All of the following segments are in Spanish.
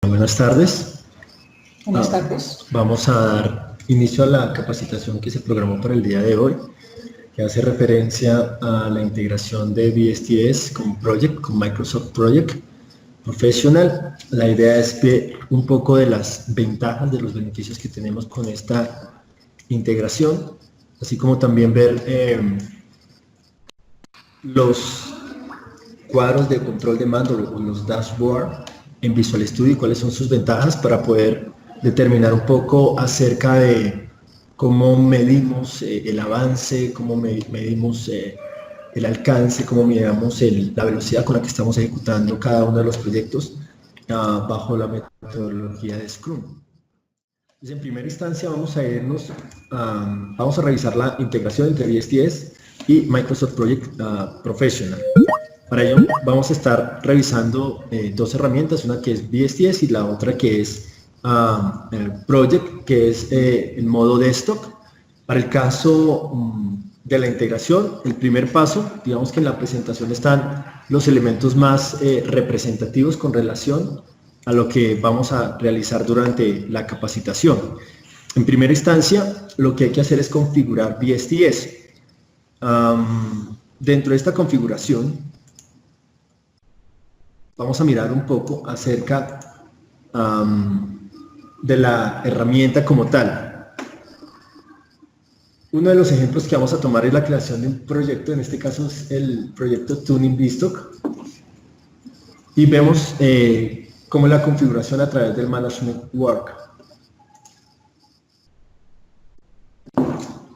Buenas tardes. Buenas tardes. Vamos a dar inicio a la capacitación que se programó para el día de hoy, que hace referencia a la integración de VSTS con Microsoft Project Professional. La idea es ver un poco de las ventajas, de los beneficios que tenemos con esta integración, así como también ver los cuadros de control de mando o los dashboard en Visual Studio y cuáles son sus ventajas para poder determinar un poco acerca de cómo medimos el avance, cómo medimos el alcance, cómo medimos la velocidad con la que estamos ejecutando cada uno de los proyectos bajo la metodología de Scrum. Entonces, en primera instancia vamos a revisar la integración entre VSTS y Microsoft Project Professional. Para ello vamos a estar revisando dos herramientas, una que es VSTS y la otra que es Project, que es en modo desktop. Para el caso de la integración, el primer paso, digamos que en la presentación están los elementos más representativos con relación a lo que vamos a realizar durante la capacitación. En primera instancia, lo que hay que hacer es configurar VSTS. Dentro de esta configuración, vamos a mirar un poco acerca de la herramienta como tal. Uno de los ejemplos que vamos a tomar es la creación de un proyecto, en este caso es el proyecto Tuning VStock, y vemos cómo es la configuración a través del Management Work.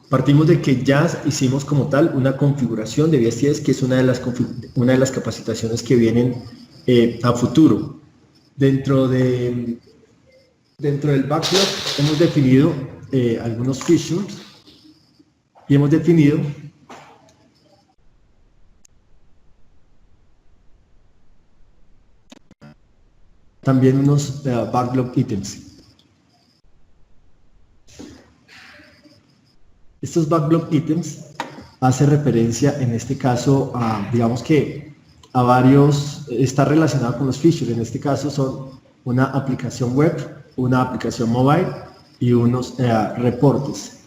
Partimos de que ya hicimos como tal una configuración de VSTS, que es una de las capacitaciones que vienen a futuro. Dentro del backlog hemos definido algunos features y hemos definido también unos backlog items. Estos backlog items hacen referencia en este caso a, digamos que a varios, está relacionado con los features. En este caso son una aplicación web, una aplicación mobile y unos reportes.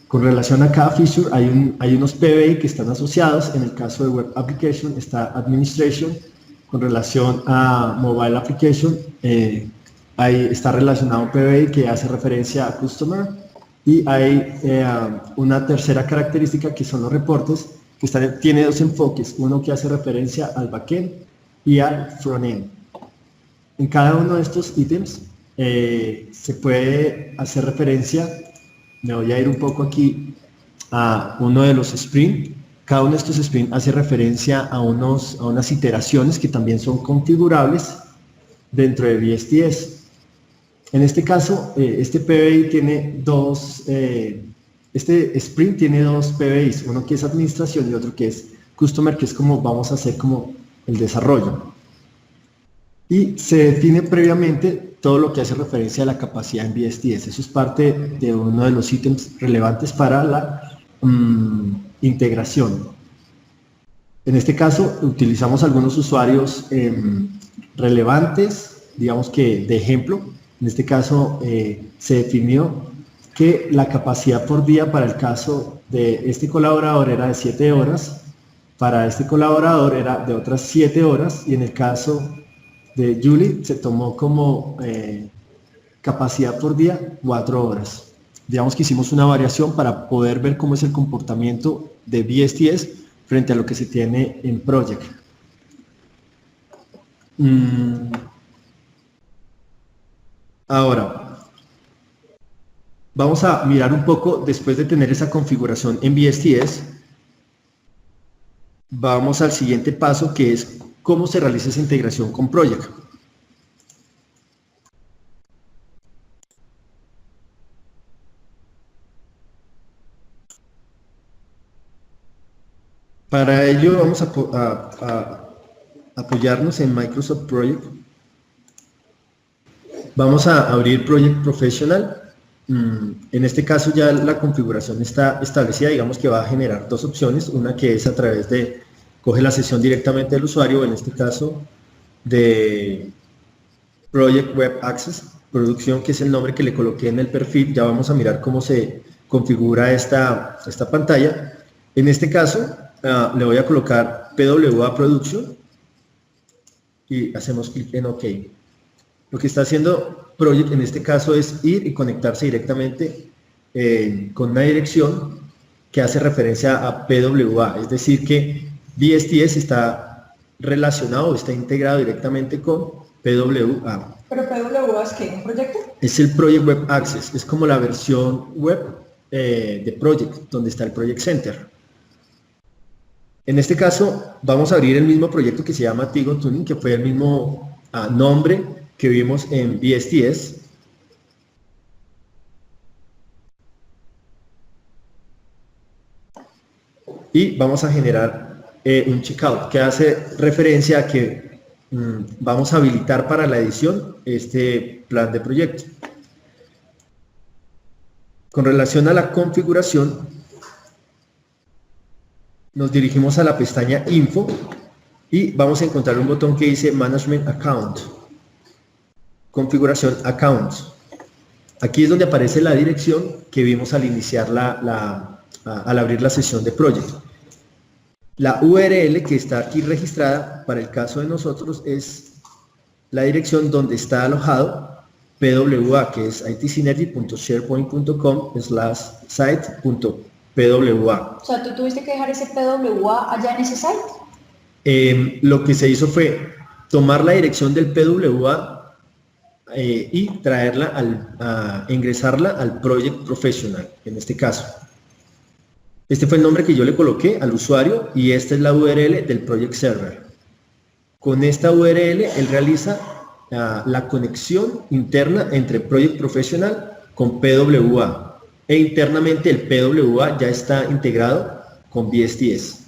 Con relación a cada feature hay unos PBI que están asociados. En el caso de Web Application está Administration. Con relación a Mobile Application ahí está relacionado un PBI que hace referencia a Customer, y hay una tercera característica que son los reportes, que tiene dos enfoques, uno que hace referencia al backend y al frontend. En cada uno de estos ítems se puede hacer referencia, me voy a ir un poco aquí a uno de los sprint. Cada uno de estos sprint hace referencia a unas iteraciones que también son configurables dentro de VSTS. En este caso, este PBI tiene este sprint tiene dos PBIs, uno que es administración y otro que es customer, que es como vamos a hacer como el desarrollo. Y se define previamente todo lo que hace referencia a la capacidad en VSTS. Eso es parte de uno de los ítems relevantes para la integración. En este caso, utilizamos algunos usuarios relevantes, digamos que de ejemplo. En este caso, se definió que la capacidad por día para el caso de este colaborador era de 7 horas, para este colaborador era de otras 7 horas, y en el caso de Julie se tomó como capacidad por día 4 horas. Digamos que hicimos una variación para poder ver cómo es el comportamiento de VSTS frente a lo que se tiene en Project. Ahora, vamos a mirar un poco, después de tener esa configuración en VSTS, vamos al siguiente paso, que es cómo se realiza esa integración con Project. Para ello vamos a apoyarnos en Microsoft Project. Vamos a abrir Project Professional. En este caso ya la configuración está establecida, digamos que va a generar dos opciones, una que es a través de, coge la sesión directamente del usuario, en este caso de Project Web Access, producción, que es el nombre que le coloqué en el perfil. Ya vamos a mirar cómo se configura esta pantalla. En este caso, le voy a colocar PWA Production y hacemos clic en OK. Lo que está haciendo Project en este caso es ir y conectarse directamente con una dirección que hace referencia a PWA, es decir que BSTS está relacionado, está integrado directamente con PWA. ¿Pero PWA es qué? ¿Un proyecto? Es el Project Web Access, es como la versión web de Project, donde está el Project Center. En este caso vamos a abrir el mismo proyecto que se llama Tigo Tuning, que fue el mismo nombre que vimos en BSTS. Y vamos a generar un checkout que hace referencia a que vamos a habilitar para la edición este plan de proyecto. Con relación a la configuración, nos dirigimos a la pestaña Info y vamos a encontrar un botón que dice Management Account, Configuración Accounts. Aquí es donde aparece la dirección que vimos al iniciar al abrir la sesión de Project. La URL que está aquí registrada para el caso de nosotros es la dirección donde está alojado PWA, que es itsynergy.sharepoint.com/site.pwa. O sea, ¿tú tuviste que dejar ese PWA allá en ese site? Lo que se hizo fue tomar la dirección del PWA y traerla ingresarla al Project Professional, en este caso. Este fue el nombre que yo le coloqué al usuario y esta es la URL del Project Server. Con esta URL él realiza la conexión interna entre Project Professional con PWA e internamente el PWA ya está integrado con BSTS.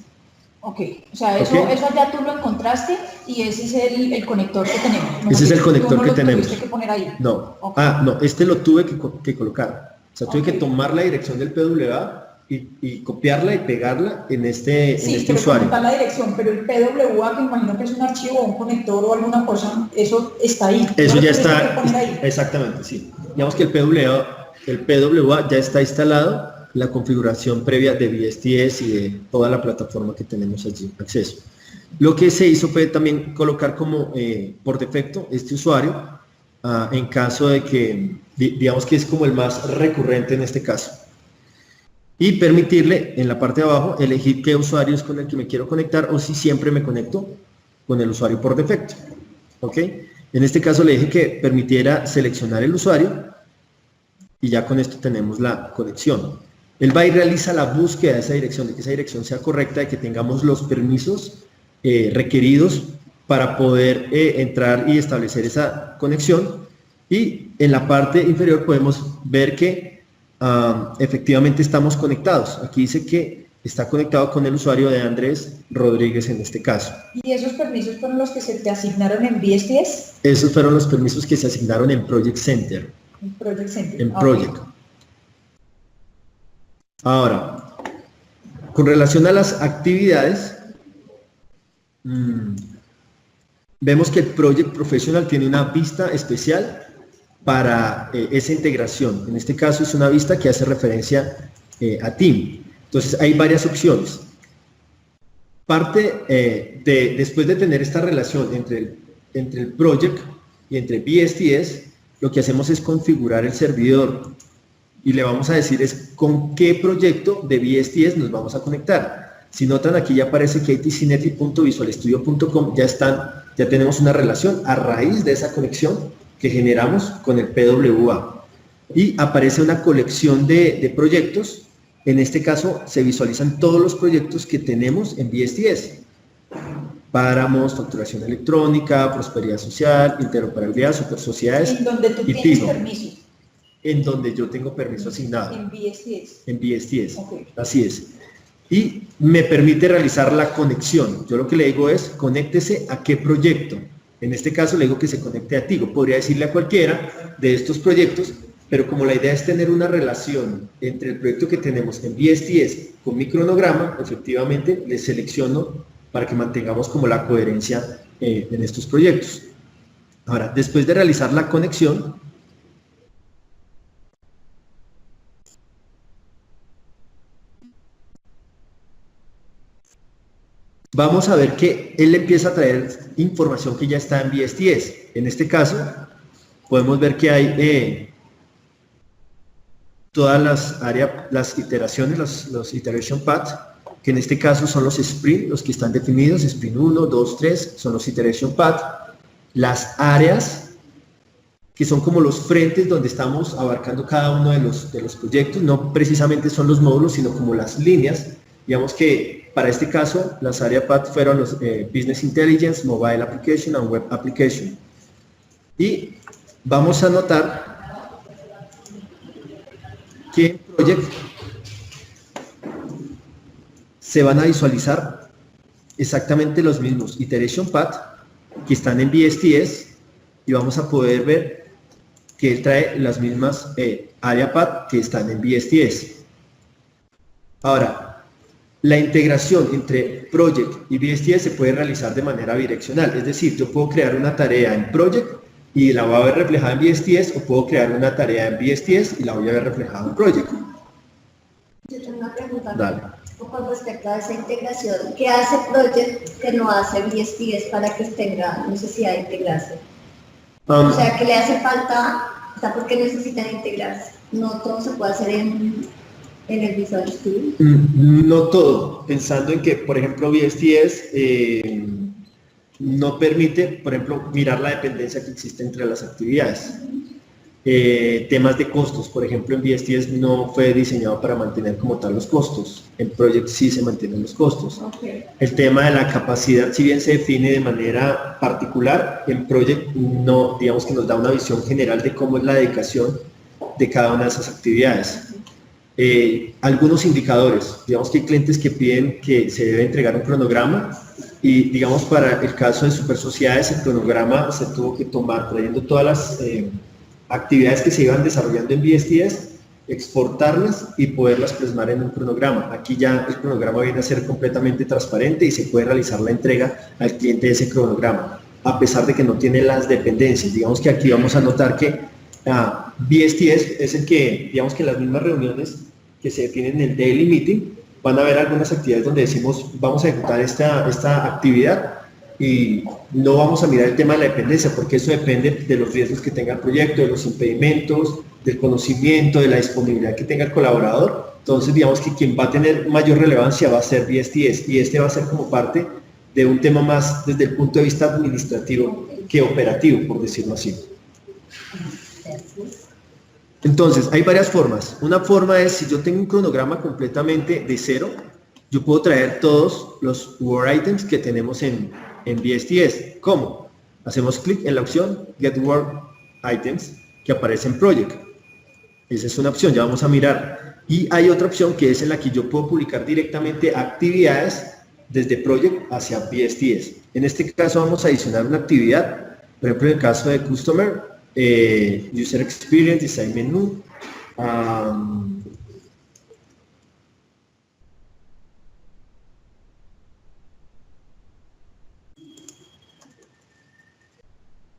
Ok, o sea, eso ya tú lo encontraste y ese es el conector que tenemos. Ese es el conector que tenemos. ¿Tuviste que poner ahí? No, Okay. no, este lo tuve que colocar. O sea, tuve que tomar la dirección del PWA y copiarla y pegarla en este usuario. Sí, pero la dirección, pero el PWA, que imagino que es un archivo o un conector o alguna cosa, eso está ahí. Eso ya está, ahí. exactamente, sí. Digamos que el PWA ya está instalado, la configuración previa de BSTS y de toda la plataforma que tenemos allí acceso. Lo que se hizo fue también colocar como por defecto este usuario en caso de que, digamos que es como el más recurrente en este caso. Y permitirle en la parte de abajo elegir qué usuario es con el que me quiero conectar o si siempre me conecto con el usuario por defecto. ¿Ok? En este caso le dije que permitiera seleccionar el usuario y ya con esto tenemos la conexión. Él va y realiza la búsqueda de esa dirección, de que esa dirección sea correcta, de que tengamos los permisos requeridos para poder entrar y establecer esa conexión. Y en la parte inferior podemos ver que efectivamente estamos conectados. Aquí dice que está conectado con el usuario de Andrés Rodríguez en este caso. ¿Y esos permisos fueron los que se te asignaron en BSTS? Esos fueron los permisos que se asignaron en Project Center. En Project Center. En Project. Ahora, con relación a las actividades, vemos que el Project Professional tiene una vista especial para esa integración. En este caso es una vista que hace referencia a Team. Entonces hay varias opciones. Después de tener esta relación entre el Project y entre BSTS, lo que hacemos es configurar el servidor y le vamos a decir es con qué proyecto de BSTS nos vamos a conectar. Si notan, aquí ya aparece que itsynergy.visualstudio.com ya tenemos una relación a raíz de esa conexión que generamos con el PWA y aparece una colección de proyectos. En este caso se visualizan todos los proyectos que tenemos en BSTS: páramos, facturación electrónica, prosperidad social, interoperabilidad, super sociedades. En donde tú y tienes Tigo, permiso. en donde yo tengo permiso asignado. En BSTS. En BSTS, Okay. Así es. Y me permite realizar la conexión. Yo lo que le digo es, conéctese a qué proyecto. En este caso le digo que se conecte a Tigo. Podría decirle a cualquiera de estos proyectos, pero como la idea es tener una relación entre el proyecto que tenemos en BSTS con mi cronograma, efectivamente le selecciono para que mantengamos como la coherencia en estos proyectos. Ahora, después de realizar la conexión, vamos a ver que él empieza a traer información que ya está en VSTS. En este caso, podemos ver que hay todas las iteraciones, los iteration paths, que en este caso son los sprint, los que están definidos, sprint 1, 2, 3, son los iteration paths. Las áreas, que son como los frentes donde estamos abarcando cada uno de los proyectos, no precisamente son los módulos, sino como las líneas. Digamos que para este caso, las áreas path fueron los Business Intelligence, Mobile Application and Web Application. Y vamos a notar que en Project se van a visualizar exactamente los mismos Iteration Path que están en VSTS, y vamos a poder ver que él trae las mismas Area Path que están en VSTS. Ahora, la integración entre Project y VSTS se puede realizar de manera bidireccional, es decir, yo puedo crear una tarea en Project y la voy a ver reflejada en VSTS, o puedo crear una tarea en VSTS y la voy a ver reflejada en Project. Yo tengo una pregunta. Dale. Con respecto a esa integración, ¿qué hace Project que no hace VSTS para que tenga necesidad de integrarse? O sea, ¿qué le hace falta? O sea, ¿por qué necesitan integrarse? No todo se puede hacer en el Visual Studio. No todo, pensando en que, por ejemplo, VSTS no permite, por ejemplo, mirar la dependencia que existe entre las actividades. Temas de costos, por ejemplo, en VSTS no fue diseñado para mantener como tal los costos, en Project sí se mantienen los costos. Okay. El tema de la capacidad, si bien se define de manera particular, en Project no, digamos que nos da una visión general de cómo es la dedicación de cada una de esas actividades. Algunos indicadores, digamos que hay clientes que piden que se debe entregar un cronograma, y digamos para el caso de Super Sociedades el cronograma se tuvo que tomar trayendo todas las actividades que se iban desarrollando en VSTS, exportarlas y poderlas plasmar en un cronograma. Aquí ya el cronograma viene a ser completamente transparente y se puede realizar la entrega al cliente de ese cronograma, a pesar de que no tiene las dependencias. Digamos que aquí vamos a notar que VSTS es el que, digamos que en las mismas reuniones que se definen en el Daily Meeting, van a haber algunas actividades donde decimos vamos a ejecutar esta actividad y no vamos a mirar el tema de la dependencia, porque eso depende de los riesgos que tenga el proyecto, de los impedimentos, del conocimiento, de la disponibilidad que tenga el colaborador. Entonces digamos que quien va a tener mayor relevancia va a ser VSTS, y este va a ser como parte de un tema más desde el punto de vista administrativo que operativo, por decirlo así. Entonces, hay varias formas. Una forma es, si yo tengo un cronograma completamente de cero, yo puedo traer todos los Work Items que tenemos en VSTS. ¿Cómo? Hacemos clic en la opción Get Work Items que aparece en Project. Esa es una opción, ya vamos a mirar. Y hay otra opción que es en la que yo puedo publicar directamente actividades desde Project hacia VSTS. En este caso vamos a adicionar una actividad, por ejemplo en el caso de Customer, User Experience, Design Menu,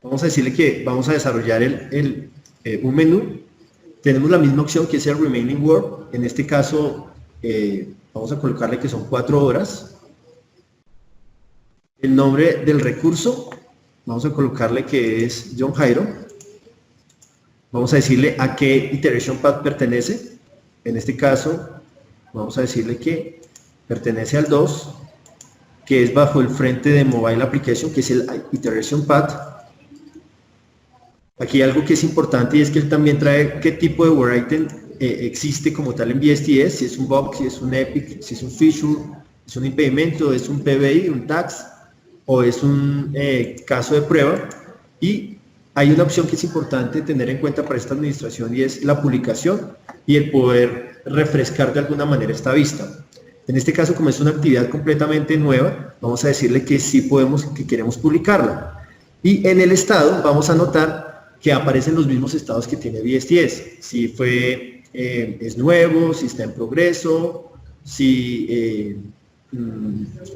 vamos a decirle que vamos a desarrollar un menú. Tenemos la misma opción que es el Remaining Work. En este caso vamos a colocarle que son 4 horas. El nombre del recurso, vamos a colocarle que es John Jairo. Vamos a decirle a qué Iteration Path pertenece. En este caso, vamos a decirle que pertenece al 2, que es bajo el frente de Mobile Application, que es el Iteration Path. Aquí hay algo que es importante y es que él también trae qué tipo de Work Item existe como tal en VSTS, si es un bug, si es un epic, si es un feature, si es un impedimento, es un PBI, un tax, o es un caso de prueba. Y hay una opción que es importante tener en cuenta para esta administración, y es la publicación y el poder refrescar de alguna manera esta vista. En este caso, como es una actividad completamente nueva, vamos a decirle que sí podemos, que queremos publicarla. Y en el estado vamos a notar que aparecen los mismos estados que tiene VSTS. Si es nuevo, si está en progreso, si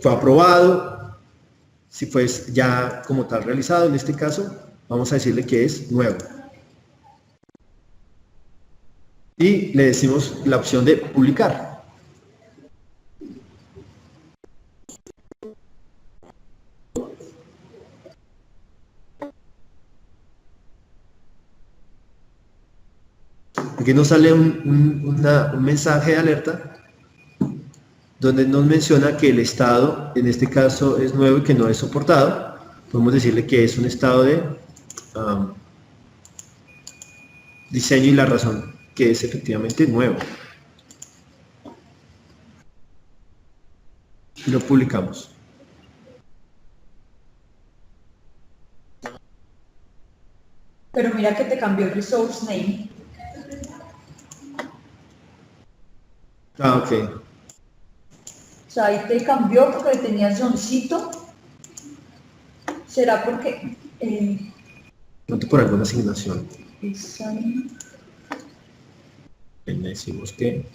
fue aprobado, si fue ya como tal realizado. En este caso vamos a decirle que es nuevo. Y le decimos la opción de publicar. Aquí nos sale un mensaje de alerta donde nos menciona que el estado, en este caso, es nuevo y que no es soportado. Podemos decirle que es un estado de diseño y la razón que es efectivamente nuevo. Y lo publicamos. Pero mira que te cambió el resource name. Ah, ok. O sea, ahí te cambió porque le tenías Johncito. ¿Será porque Pronto por alguna asignación. design? Le decimos que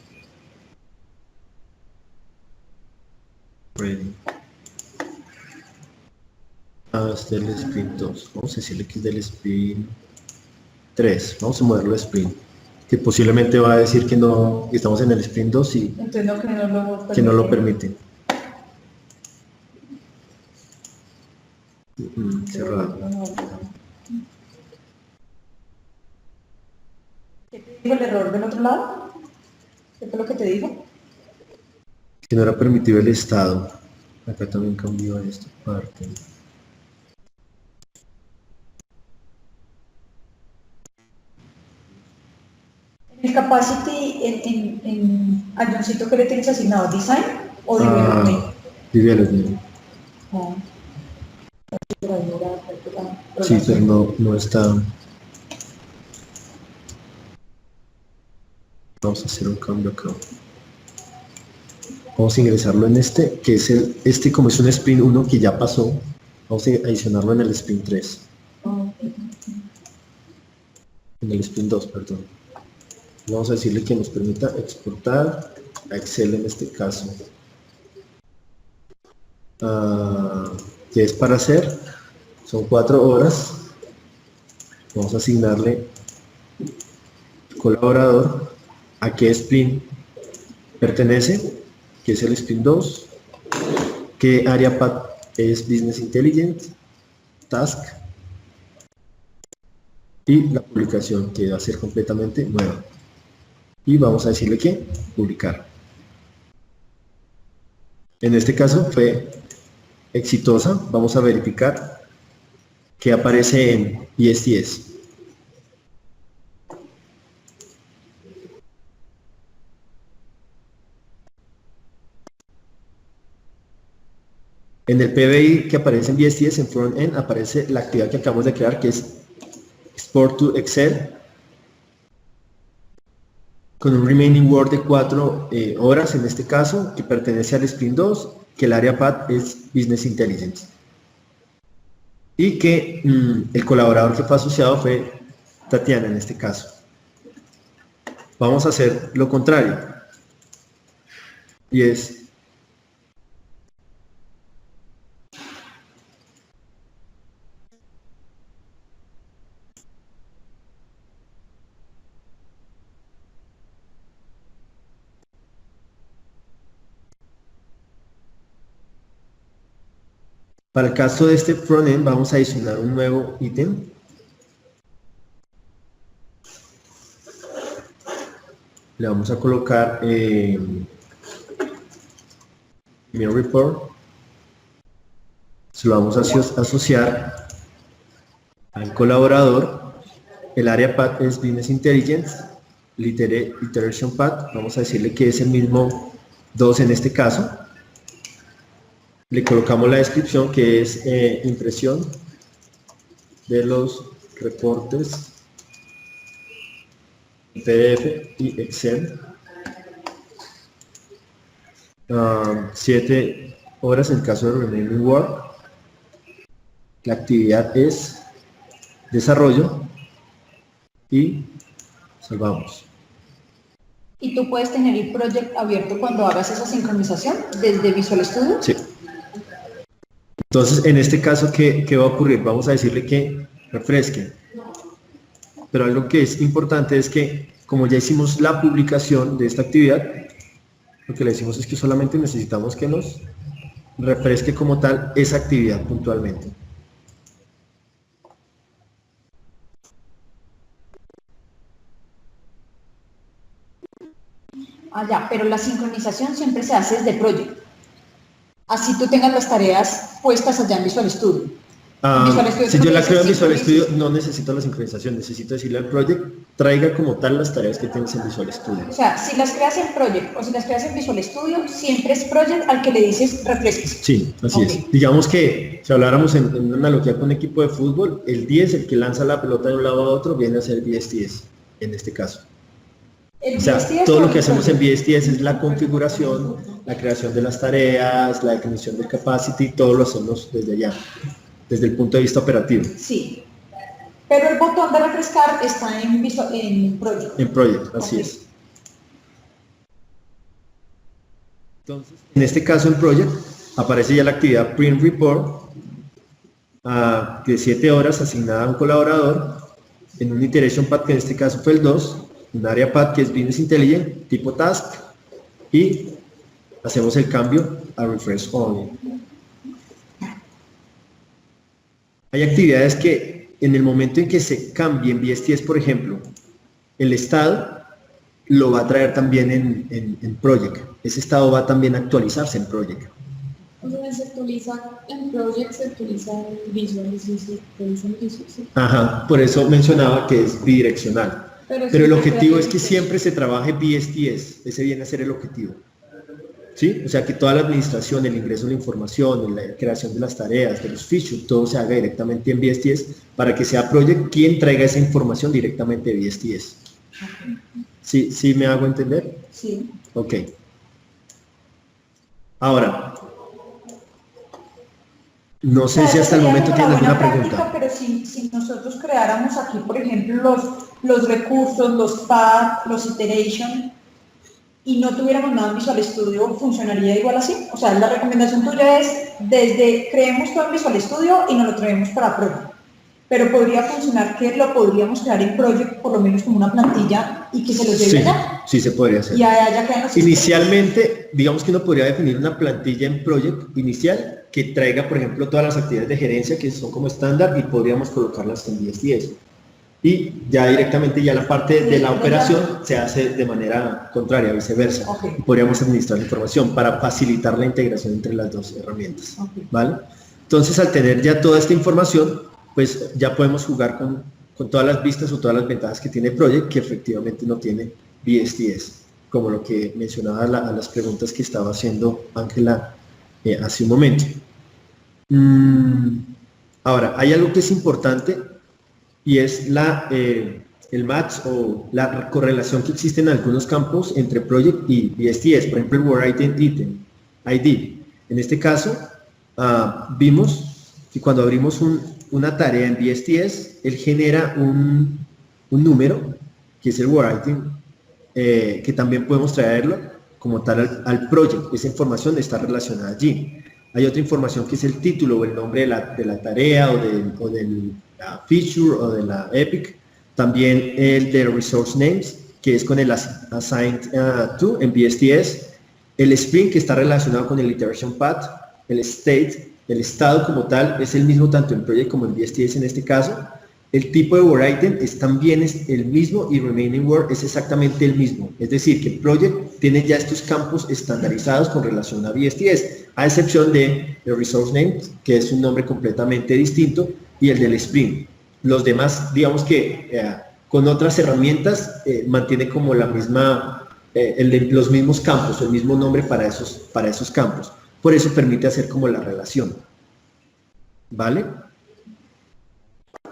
ready. Es del sprint 2. Vamos a decirle que es del sprint 3. Vamos a moverlo a sprint. Que posiblemente va a decir que no, que estamos en el sprint 2 y Entonces no, que no lo permite. Cerrado. ¿Qué te dijo el error del otro lado? ¿Qué fue lo que te dijo? Que no era permitido el estado. Acá también cambió esta parte. En el capacity, a Johncito, ¿qué le tienes asignado? ¿Design o development? Development. Ah. Sí, pero no está. Vamos a hacer un cambio acá. Vamos a ingresarlo en este, que es este como es un sprint 1 que ya pasó, vamos a adicionarlo en el sprint 3. En el sprint 2, perdón. Vamos a decirle que nos permita exportar a Excel en este caso. Que es para hacer, son 4 horas. Vamos a asignarle colaborador a qué sprint pertenece, que es el sprint 2, qué área path es Business Intelligence, Task, y la publicación que va a ser completamente nueva. Y vamos a decirle que publicar. En este caso fue exitosa. Vamos a verificar que aparece en ESTS. En el PBI que aparece en ESTS, en Front-End, aparece la actividad que acabamos de crear, que es Export to Excel, con un remaining work de 4 horas, en este caso, que pertenece al sprint 2, que el área path es Business Intelligence. Y que el colaborador que fue asociado fue Tatiana, en este caso. Vamos a hacer lo contrario. Y es para el caso de este frontend vamos a adicionar un nuevo ítem. Le vamos a colocar email report. Se lo vamos a asociar al colaborador. El área path es Business Intelligence. Iteration path, vamos a decirle que es el mismo 2 en este caso. Le colocamos la descripción que es impresión de los reportes PDF y Excel. 7 horas en caso de remaining work. La actividad es desarrollo y salvamos. ¿Y tú puedes tener el project abierto cuando hagas esa sincronización desde Visual Studio? Sí. Entonces, en este caso, ¿qué va a ocurrir? Vamos a decirle que refresque. Pero algo que es importante es que, como ya hicimos la publicación de esta actividad, lo que le decimos es que solamente necesitamos que nos refresque como tal esa actividad puntualmente. Ya, pero la sincronización siempre se hace desde Project. Así tú tengas las tareas puestas allá en Visual Studio. Si yo la creo en Visual Studio, no necesito la sincronización, necesito decirle al Project, traiga como tal las tareas que tienes en Visual Studio. O sea, si las creas en Project o si las creas en Visual Studio, siempre es Project al que le dices refresques. Sí, así es. Digamos que si habláramos en una analogía con un equipo de fútbol, el 10, el que lanza la pelota de un lado a otro, viene a ser VSTS, en este caso. O sea, todo lo que hacemos en VSTS es la configuración, la creación de las tareas, la definición del capacity, todo lo hacemos desde allá, desde el punto de vista operativo. Sí, pero el botón de refrescar está en Project. En Project, así es. Entonces, en este caso en Project, aparece ya la actividad Print Report de 7 horas asignada a un colaborador en un Iteration Path que en este caso fue el 2, un área path que es Business Intelligence, tipo Task, y hacemos el cambio a Refresh Only. Hay actividades que en el momento en que se cambie en VSTS, por ejemplo, el estado lo va a traer también en Project. Ese estado va también a actualizarse en Project. O sea, se actualiza en Project, se actualiza en Visual, se actualiza en Visual. ¿Sí? Ajá, por eso mencionaba que es bidireccional. Pero el objetivo es que siempre se trabaje VSTS, ese viene a ser el objetivo. ¿Sí? O sea, que toda la administración, el ingreso de la información, la creación de las tareas, de los features, todo se haga directamente en VSTS para que sea Project quien traiga esa información directamente de VSTS. ¿Sí, ¿Sí me hago entender? Sí. Ok. Ahora, no sé si hasta el momento tienen alguna pregunta. Pero si nosotros creáramos aquí, por ejemplo, los recursos, los paths, los iteration, y no tuviéramos nada en Visual Studio, ¿funcionaría igual así? O sea, la recomendación tuya es, creemos todo en Visual Studio y nos lo traemos para Project. Pero podría funcionar que lo podríamos crear en Project, por lo menos como una plantilla, y que se lo lleve allá. Sí, se podría hacer. Y allá quedan los Inicialmente, digamos que uno podría definir una plantilla en Project inicial que traiga, por ejemplo, todas las actividades de gerencia que son como estándar y podríamos colocarlas en VSTS. Y ya directamente ya la parte de la operación se hace de manera contraria, viceversa. Okay. Podríamos administrar la información para facilitar la integración entre las dos herramientas. ¿Vale? Entonces, al tener ya toda esta información, pues ya podemos jugar con todas las vistas o todas las ventajas que tiene Project, que efectivamente no tiene VSTS, como lo que mencionaba a las preguntas que estaba haciendo Ángela hace un momento. Ahora, hay algo que es importante y es el match o la correlación que existe en algunos campos entre Project y VSTS, por ejemplo el Word Item ID. En este caso, vimos que cuando abrimos una tarea en VSTS, él genera un número, que es el Word Item, que también podemos traerlo como tal al Project. Esa información está relacionada allí. Hay otra información que es el título o el nombre de la tarea o del feature o de la epic. También el de resource names, que es con el assigned to en VSTS. El sprint, que está relacionado con el iteration path. El state, el estado como tal, es el mismo tanto en Project como en VSTS en este caso. El tipo de Word Item también es el mismo y Remaining Word es exactamente el mismo. Es decir, que Project tiene ya estos campos estandarizados con relación a VSTS, a excepción de el Resource Name, que es un nombre completamente distinto, y el del Sprint. Los demás, digamos que con otras herramientas mantiene como la misma, los mismos campos, el mismo nombre para esos campos. Por eso permite hacer como la relación. ¿Vale?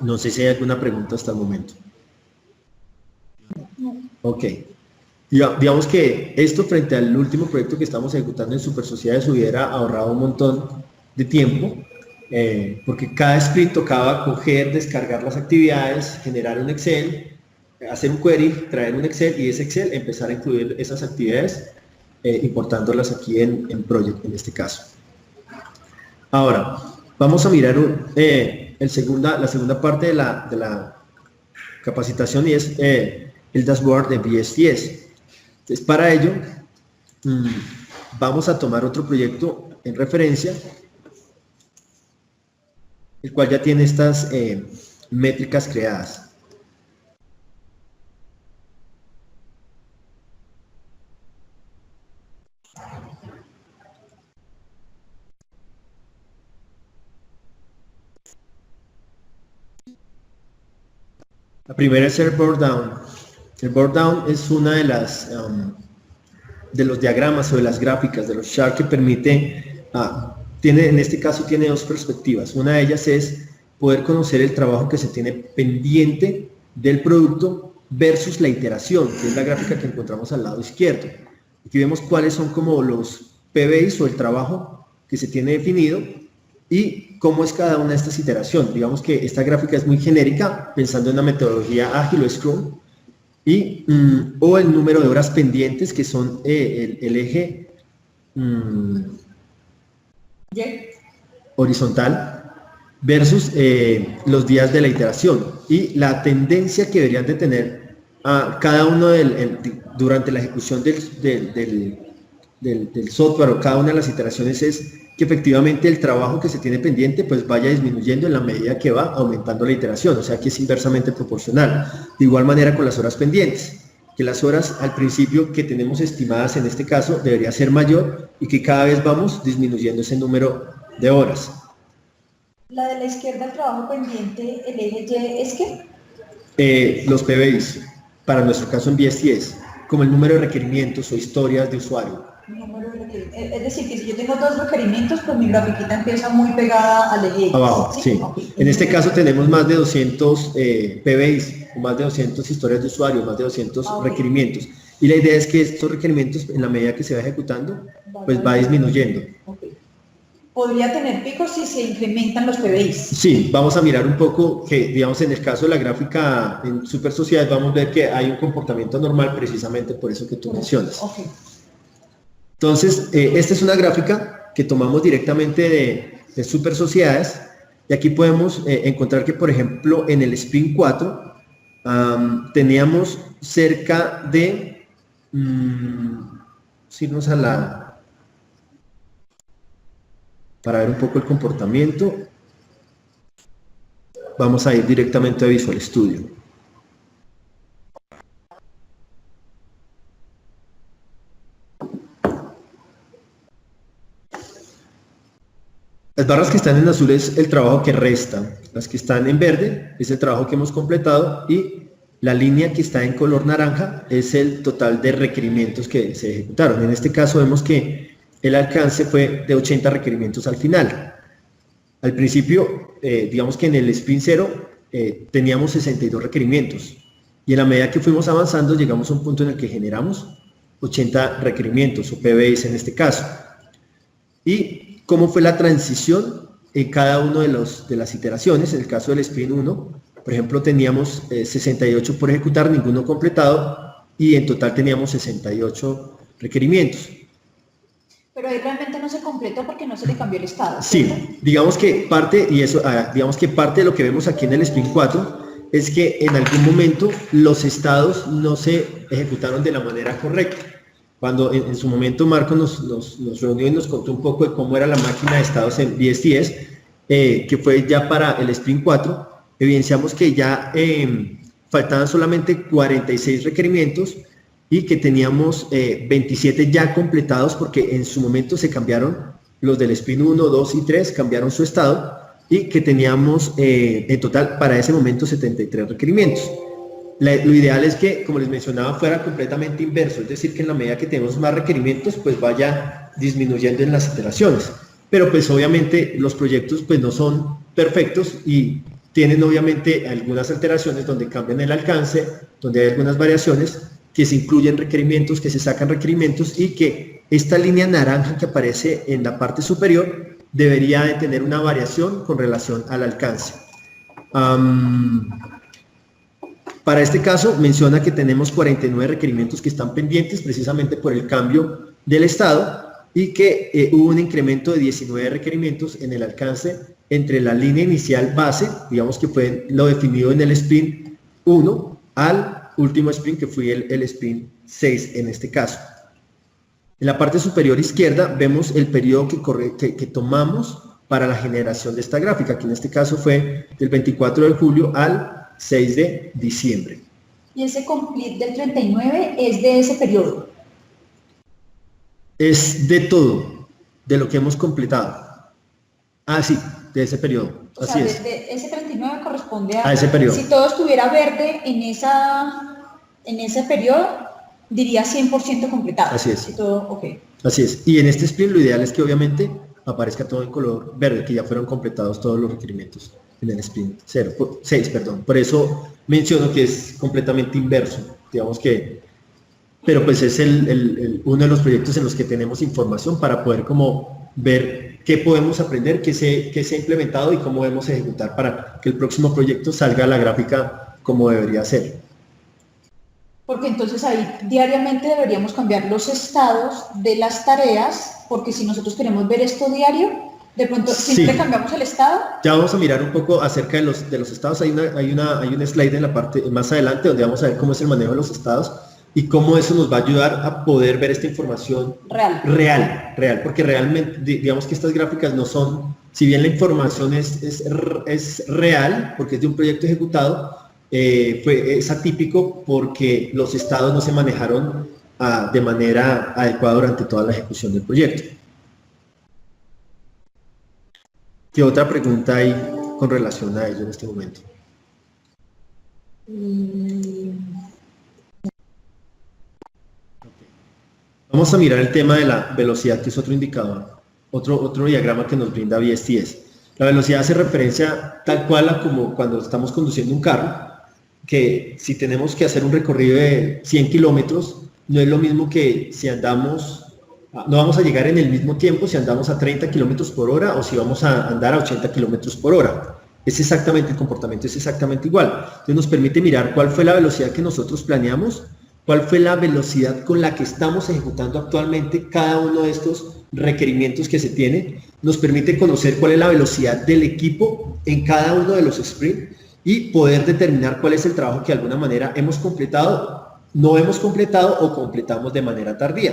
No sé si hay alguna pregunta hasta el momento. Ok. Digamos que esto frente al último proyecto que estamos ejecutando en Super Sociedades hubiera ahorrado un montón de tiempo, porque cada sprint tocaba coger, descargar las actividades, generar un Excel, hacer un query, traer un Excel y ese Excel empezar a incluir esas actividades, importándolas aquí en Project en este caso. Ahora, vamos a mirar la segunda parte de la capacitación, y es el dashboard de BSTS. Entonces, para ello, vamos a tomar otro proyecto en referencia, el cual ya tiene estas métricas creadas. La primera es el board down. El board down es una de las de los diagramas o de las gráficas, de los charts, que permite, en este caso tiene dos perspectivas. Una de ellas es poder conocer el trabajo que se tiene pendiente del producto versus la iteración, que es la gráfica que encontramos al lado izquierdo. Aquí vemos cuáles son como los PBIs o el trabajo que se tiene definido y cómo es cada una de estas iteraciones. Digamos que esta gráfica es muy genérica, pensando en la metodología ágil o Scrum, o el número de horas pendientes, que son el eje horizontal, versus los días de la iteración, y la tendencia que deberían de tener cada uno durante la ejecución del software, o cada una de las iteraciones, es que efectivamente el trabajo que se tiene pendiente pues vaya disminuyendo en la medida que va aumentando la iteración, o sea que es inversamente proporcional. De igual manera con las horas pendientes, que las horas al principio que tenemos estimadas en este caso debería ser mayor, y que cada vez vamos disminuyendo ese número de horas. La de la izquierda, el trabajo pendiente, el eje Y, ¿es qué? Los PBIs, para nuestro caso en BSTS, como el número de requerimientos o historias de usuario. Es decir, que si yo tengo dos requerimientos, pues mi grafiquita empieza muy pegada al eje X. Abajo, sí. Okay. En este caso tenemos más de 200 PBIs, o más de 200 historias de usuario, más de 200 requerimientos. Y la idea es que estos requerimientos, en la medida que se va ejecutando, pues va disminuyendo. Okay. ¿Podría tener picos si se incrementan los PBIs? Sí, vamos a mirar un poco que, digamos, en el caso de la gráfica en Super Sociedad, vamos a ver que hay un comportamiento normal, precisamente por eso que tú mencionas. Okay. Entonces, esta es una gráfica que tomamos directamente de Super Sociedades, y aquí podemos encontrar que, por ejemplo, en el Sprint 4 teníamos cerca de, irnos para ver un poco el comportamiento, vamos a ir directamente a Visual Studio. Las barras que están en azul es el trabajo que resta, las que están en verde es el trabajo que hemos completado, y la línea que está en color naranja es el total de requerimientos que se ejecutaron. En este caso vemos que el alcance fue de 80 requerimientos al final. Al principio, digamos que en el sprint 0 teníamos 62 requerimientos, y en la medida que fuimos avanzando llegamos a un punto en el que generamos 80 requerimientos, o PBIs en este caso. Y cómo fue la transición en cada uno de las iteraciones. En el caso del Sprint 1, por ejemplo, teníamos 68 por ejecutar, ninguno completado, y en total teníamos 68 requerimientos. Pero ahí realmente no se completó porque no se le cambió el estado, ¿cierto? Sí, digamos que parte de lo que vemos aquí en el Sprint 4 es que en algún momento los estados no se ejecutaron de la manera correcta. Cuando en su momento Marco nos reunió y nos contó un poco de cómo era la máquina de estados en BSTS, que fue ya para el Sprint 4, evidenciamos que ya faltaban solamente 46 requerimientos, y que teníamos 27 ya completados, porque en su momento se cambiaron los del Sprint 1, 2 y 3, cambiaron su estado, y que teníamos en total para ese momento 73 requerimientos. Lo ideal es que, como les mencionaba, fuera completamente inverso, es decir, que en la medida que tenemos más requerimientos, pues vaya disminuyendo en las iteraciones. Pero pues obviamente los proyectos pues no son perfectos, y tienen obviamente algunas alteraciones donde cambian el alcance, donde hay algunas variaciones, que se incluyen requerimientos, que se sacan requerimientos, y que esta línea naranja que aparece en la parte superior debería de tener una variación con relación al alcance. Para este caso menciona que tenemos 49 requerimientos que están pendientes precisamente por el cambio del estado, y que hubo un incremento de 19 requerimientos en el alcance entre la línea inicial base, digamos que fue lo definido en el sprint 1, al último sprint que fue el sprint 6 en este caso. En la parte superior izquierda vemos el periodo que tomamos para la generación de esta gráfica, que en este caso fue del 24 de julio al 6 de diciembre. Y ese complete del 39 es de ese periodo. Es de todo, de lo que hemos completado. Ah, sí, de ese periodo. O Así sea, es. ese 39 corresponde A ese periodo. Si todo estuviera verde en ese periodo, diría 100% completado. Así es. Si todo, ok. Así es. Y en este sprint lo ideal es que obviamente aparezca todo en color verde, que ya fueron completados todos los requerimientos en el sprint 6, perdón. Por eso menciono que es completamente inverso. Digamos que, pero pues es uno de los proyectos en los que tenemos información para poder como ver qué podemos aprender, qué se ha implementado y cómo debemos ejecutar para que el próximo proyecto salga a la gráfica como debería ser. Porque entonces ahí diariamente deberíamos cambiar los estados de las tareas, porque si nosotros queremos ver esto diario, de pronto siempre cambiamos el estado. Ya vamos a mirar un poco acerca de los estados. Hay un slide en la parte más adelante donde vamos a ver cómo es el manejo de los estados y cómo eso nos va a ayudar a poder ver esta información real, porque realmente, digamos que estas gráficas no son, si bien la información es real, porque es de un proyecto ejecutado, es atípico porque los estados no se manejaron de manera adecuada durante toda la ejecución del proyecto. ¿Qué otra pregunta hay con relación a ello en este momento? Vamos a mirar el tema de la velocidad, que es otro indicador, otro diagrama que nos brinda VSTS. La velocidad hace referencia tal cual a como cuando estamos conduciendo un carro, que si tenemos que hacer un recorrido de 100 kilómetros, no es lo mismo que si andamos, no vamos a llegar en el mismo tiempo si andamos a 30 kilómetros por hora o si vamos a andar a 80 kilómetros por hora. Es exactamente, el comportamiento es exactamente igual. Entonces nos permite mirar cuál fue la velocidad que nosotros planeamos, cuál fue la velocidad con la que estamos ejecutando actualmente cada uno de estos requerimientos que se tiene. Nos permite conocer cuál es la velocidad del equipo en cada uno de los sprints y poder determinar cuál es el trabajo que de alguna manera hemos completado, no hemos completado o completamos de manera tardía.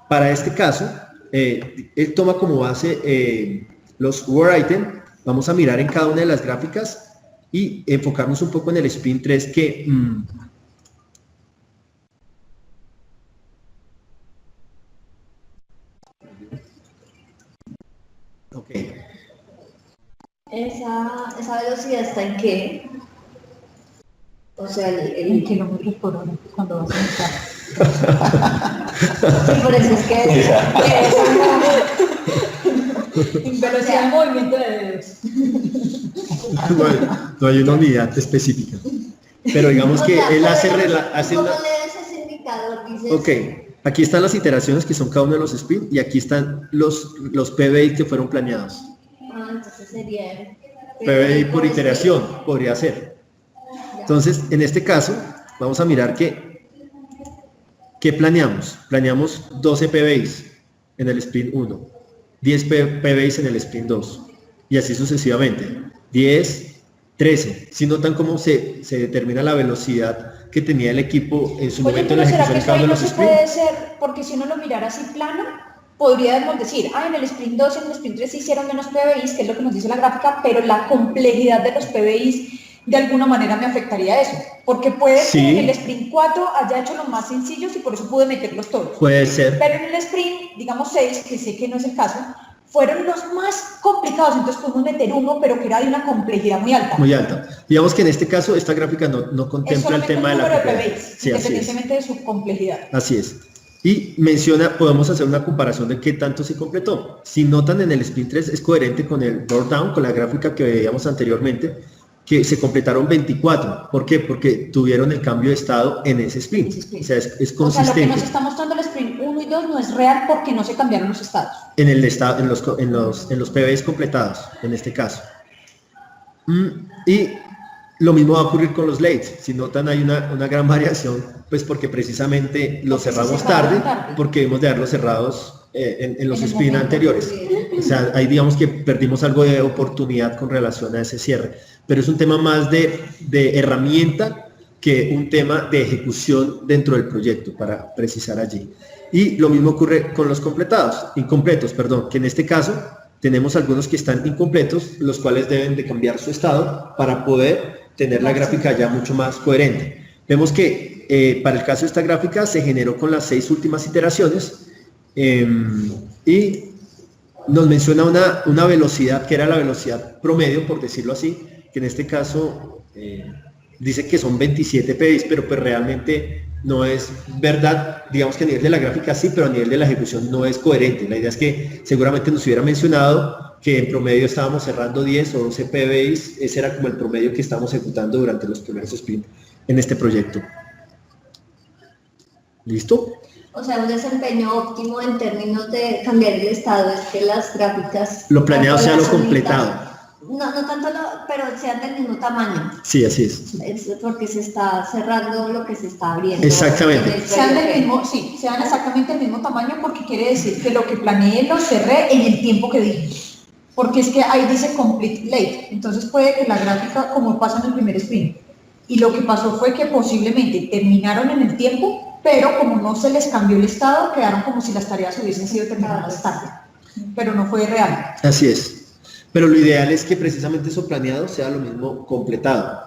Para este caso, él toma como base los Word Items. Vamos a mirar en cada una de las gráficas y enfocarnos un poco en el sprint 3 que... Ok. ¿Esa velocidad está en qué? O sea, En kilómetros por hora, cuando vas a entrar. Sí, por eso es que En velocidad de movimiento de dedos. No hay una unidad específica. Pero digamos que él hace ¿cómo una... lees ese indicador? Dices, Ok, aquí están las iteraciones que son cada uno de los sprints y aquí están los PBI que fueron planeados. Entonces sería... PBI por iteración, podría ser. Entonces, en este caso, vamos a mirar ¿qué planeamos? Planeamos 12 PBIs en el sprint 1, 10 PBIs en el sprint 2, y así sucesivamente. 10, 13. Si notan cómo se determina la velocidad que tenía el equipo en su momento en la ejecución de cada uno de los sprints. Puede ser, porque si uno lo mirara así plano, podríamos decir, en el sprint 2 y en el sprint 3 se hicieron menos PBIs, que es lo que nos dice la gráfica, pero la complejidad de los PBIs de alguna manera me afectaría eso, porque puede que en el sprint 4 haya hecho los más sencillos y por eso pude meterlos todos. Puede ser. Pero en el sprint, digamos 6, que sé que no es el caso, fueron los más complicados, entonces pudimos meter uno, pero que era de una complejidad muy alta. Muy alta. Digamos que en este caso, esta gráfica no contempla el tema de la complejidad. Sí, independientemente de su complejidad. Así es. Y podemos hacer una comparación de qué tanto se completó. Si notan en el sprint 3 es coherente con el board down, con la gráfica que veíamos anteriormente, que se completaron 24. ¿Por qué? Porque tuvieron el cambio de estado en ese sprint. O sea, es consistente. O sea, lo que nos está mostrando el sprint 1 y 2 no es real porque no se cambiaron los estados. En los PBs completados, en este caso. Y lo mismo va a ocurrir con los lates. Si notan, hay una gran variación, pues porque precisamente los cerramos tarde, porque debemos de haberlos cerrados en los En el sprint momento. anteriores. O sea, ahí digamos que perdimos algo de oportunidad con relación a ese cierre. Pero es un tema más de herramienta que un tema de ejecución dentro del proyecto, para precisar allí. Y lo mismo ocurre con los incompletos, que en este caso tenemos algunos que están incompletos, los cuales deben de cambiar su estado para poder tener la gráfica ya mucho más coherente. Vemos que para el caso de esta gráfica se generó con las 6 últimas iteraciones y nos menciona una velocidad que era la velocidad promedio, por decirlo así, que en este caso dice que son 27 PBIs, pero pues realmente no es verdad. Digamos que a nivel de la gráfica sí, pero a nivel de la ejecución no es coherente. La idea es que seguramente nos hubiera mencionado que en promedio estábamos cerrando 10 o 12 PBIs, ese era como el promedio que estábamos ejecutando durante los primeros sprints en este proyecto. ¿Listo? O sea, un desempeño óptimo en términos de cambiar el estado es que las gráficas... Lo planeado sea lo las unitas, completado. No tanto, pero sean del mismo tamaño. Sí, así es. Es porque se está cerrando lo que se está abriendo. Exactamente. Sean del mismo, sí, sean exactamente del mismo tamaño, porque quiere decir que lo que planeé lo cerré en el tiempo que dije. Porque es que ahí dice complete late, entonces puede que la gráfica, como pasa en el primer sprint, y lo que pasó fue que posiblemente terminaron en el tiempo, pero como no se les cambió el estado, quedaron como si las tareas hubiesen sido terminadas tarde, pero no fue real. Así es. Pero lo ideal es que precisamente eso planeado sea lo mismo completado.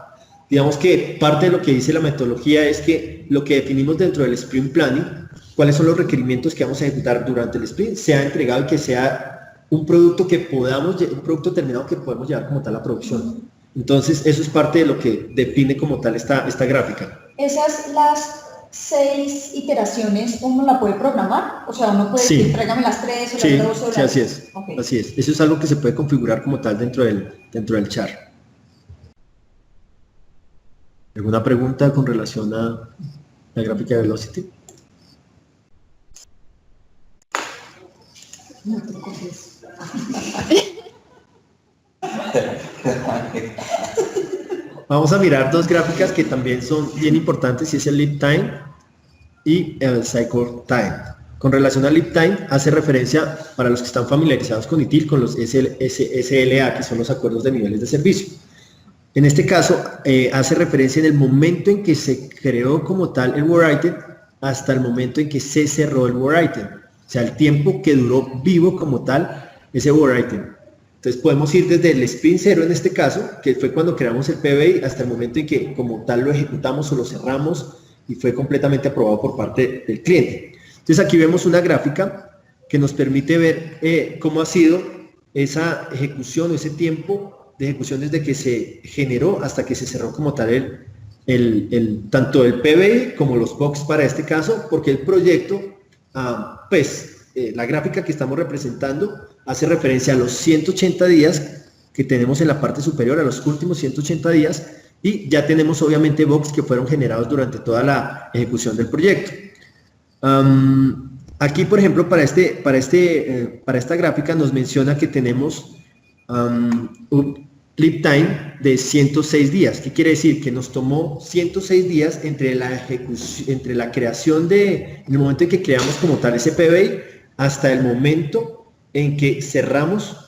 Digamos que parte de lo que dice la metodología es que lo que definimos dentro del sprint planning, cuáles son los requerimientos que vamos a ejecutar durante el sprint, sea entregado y que sea un producto un producto terminado que podemos llevar como tal a producción. Entonces, eso es parte de lo que define como tal esta gráfica. Esas, las 6 iteraciones, ¿uno la puede programar? O sea, uno puede decir, tráigame las 3 o las 2 o las... Sí, así es. Okay. Así es. Eso es algo que se puede configurar como tal dentro del chart. ¿Alguna pregunta con relación a la gráfica de Velocity? No te coges. Vamos a mirar 2 gráficas que también son bien importantes, y es el Lead Time y el Cycle Time. Con relación al Lead Time, hace referencia, para los que están familiarizados con ITIL, con los SLA, que son los acuerdos de niveles de servicio. En este caso, hace referencia en el momento en que se creó como tal el work item hasta el momento en que se cerró el work item. O sea, el tiempo que duró vivo como tal ese work item. Entonces podemos ir desde el sprint 0 en este caso, que fue cuando creamos el PBI, hasta el momento en que como tal lo ejecutamos o lo cerramos y fue completamente aprobado por parte del cliente. Entonces aquí vemos una gráfica que nos permite ver cómo ha sido esa ejecución o ese tiempo de ejecución desde que se generó hasta que se cerró como tal tanto el PBI como los box para este caso, porque el proyecto, la gráfica que estamos representando hace referencia a los 180 días que tenemos en la parte superior, a los últimos 180 días, y ya tenemos obviamente box que fueron generados durante toda la ejecución del proyecto. Aquí, por ejemplo, para esta gráfica nos menciona que tenemos un lead time de 106 días. ¿Qué quiere decir? Que nos tomó 106 días entre la creación en el momento en que creamos como tal ese PBI hasta el momento en que cerramos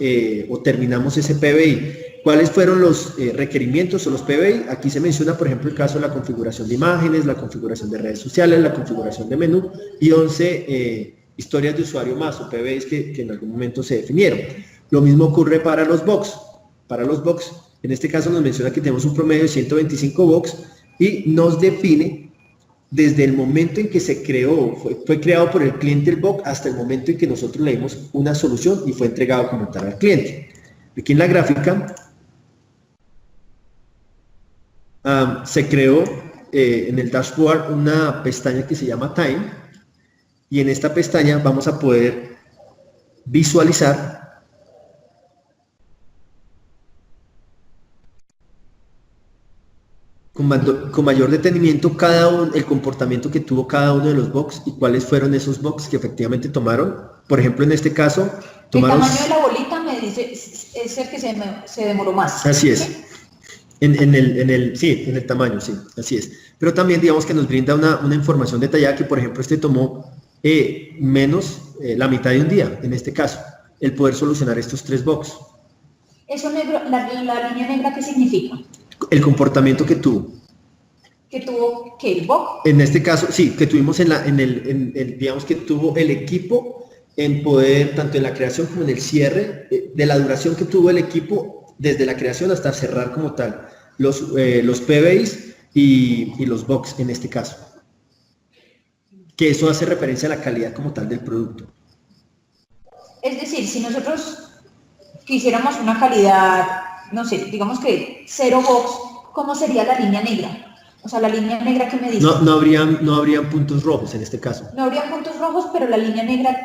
o terminamos ese PBI. ¿Cuáles fueron los requerimientos o los PBI? Aquí se menciona, por ejemplo, el caso de la configuración de imágenes, la configuración de redes sociales, la configuración de menú y 11 historias de usuario más o PBIs que en algún momento se definieron. Lo mismo ocurre para los box. Para los box, en este caso nos menciona que tenemos un promedio de 125 box y nos define desde el momento en que se creó, fue creado por el cliente el box hasta el momento en que nosotros le dimos una solución y fue entregado como tal al cliente. Aquí en la gráfica se creó en el dashboard una pestaña que se llama Time, y en esta pestaña vamos a poder visualizar con mayor detenimiento el comportamiento que tuvo cada uno de los box y cuáles fueron esos box que efectivamente tomaron. Por ejemplo, en este caso tomaron... El tamaño de la bolita me dice es el que se demoró más. Así es. ¿Sí? En el tamaño, sí, así es. Pero también digamos que nos brinda una información detallada que, por ejemplo, este tomó menos la mitad de un día, en este caso, el poder solucionar estos 3 bugs. Eso negro, la línea negra, ¿qué significa? El comportamiento que tuvo. ¿Que tuvo qué? ¿El bug? En este caso, sí, que tuvimos digamos que tuvo el equipo en poder, tanto en la creación como en el cierre, de la duración que tuvo el equipo desde la creación hasta cerrar como tal, los PBIs y los bugs en este caso. Que eso hace referencia a la calidad como tal del producto. Es decir, si nosotros quisiéramos una calidad, no sé, digamos que 0 bugs, ¿cómo sería la línea negra? O sea, la línea negra que me dice. No habrían puntos rojos en este caso. No habrían puntos rojos, pero la línea negra,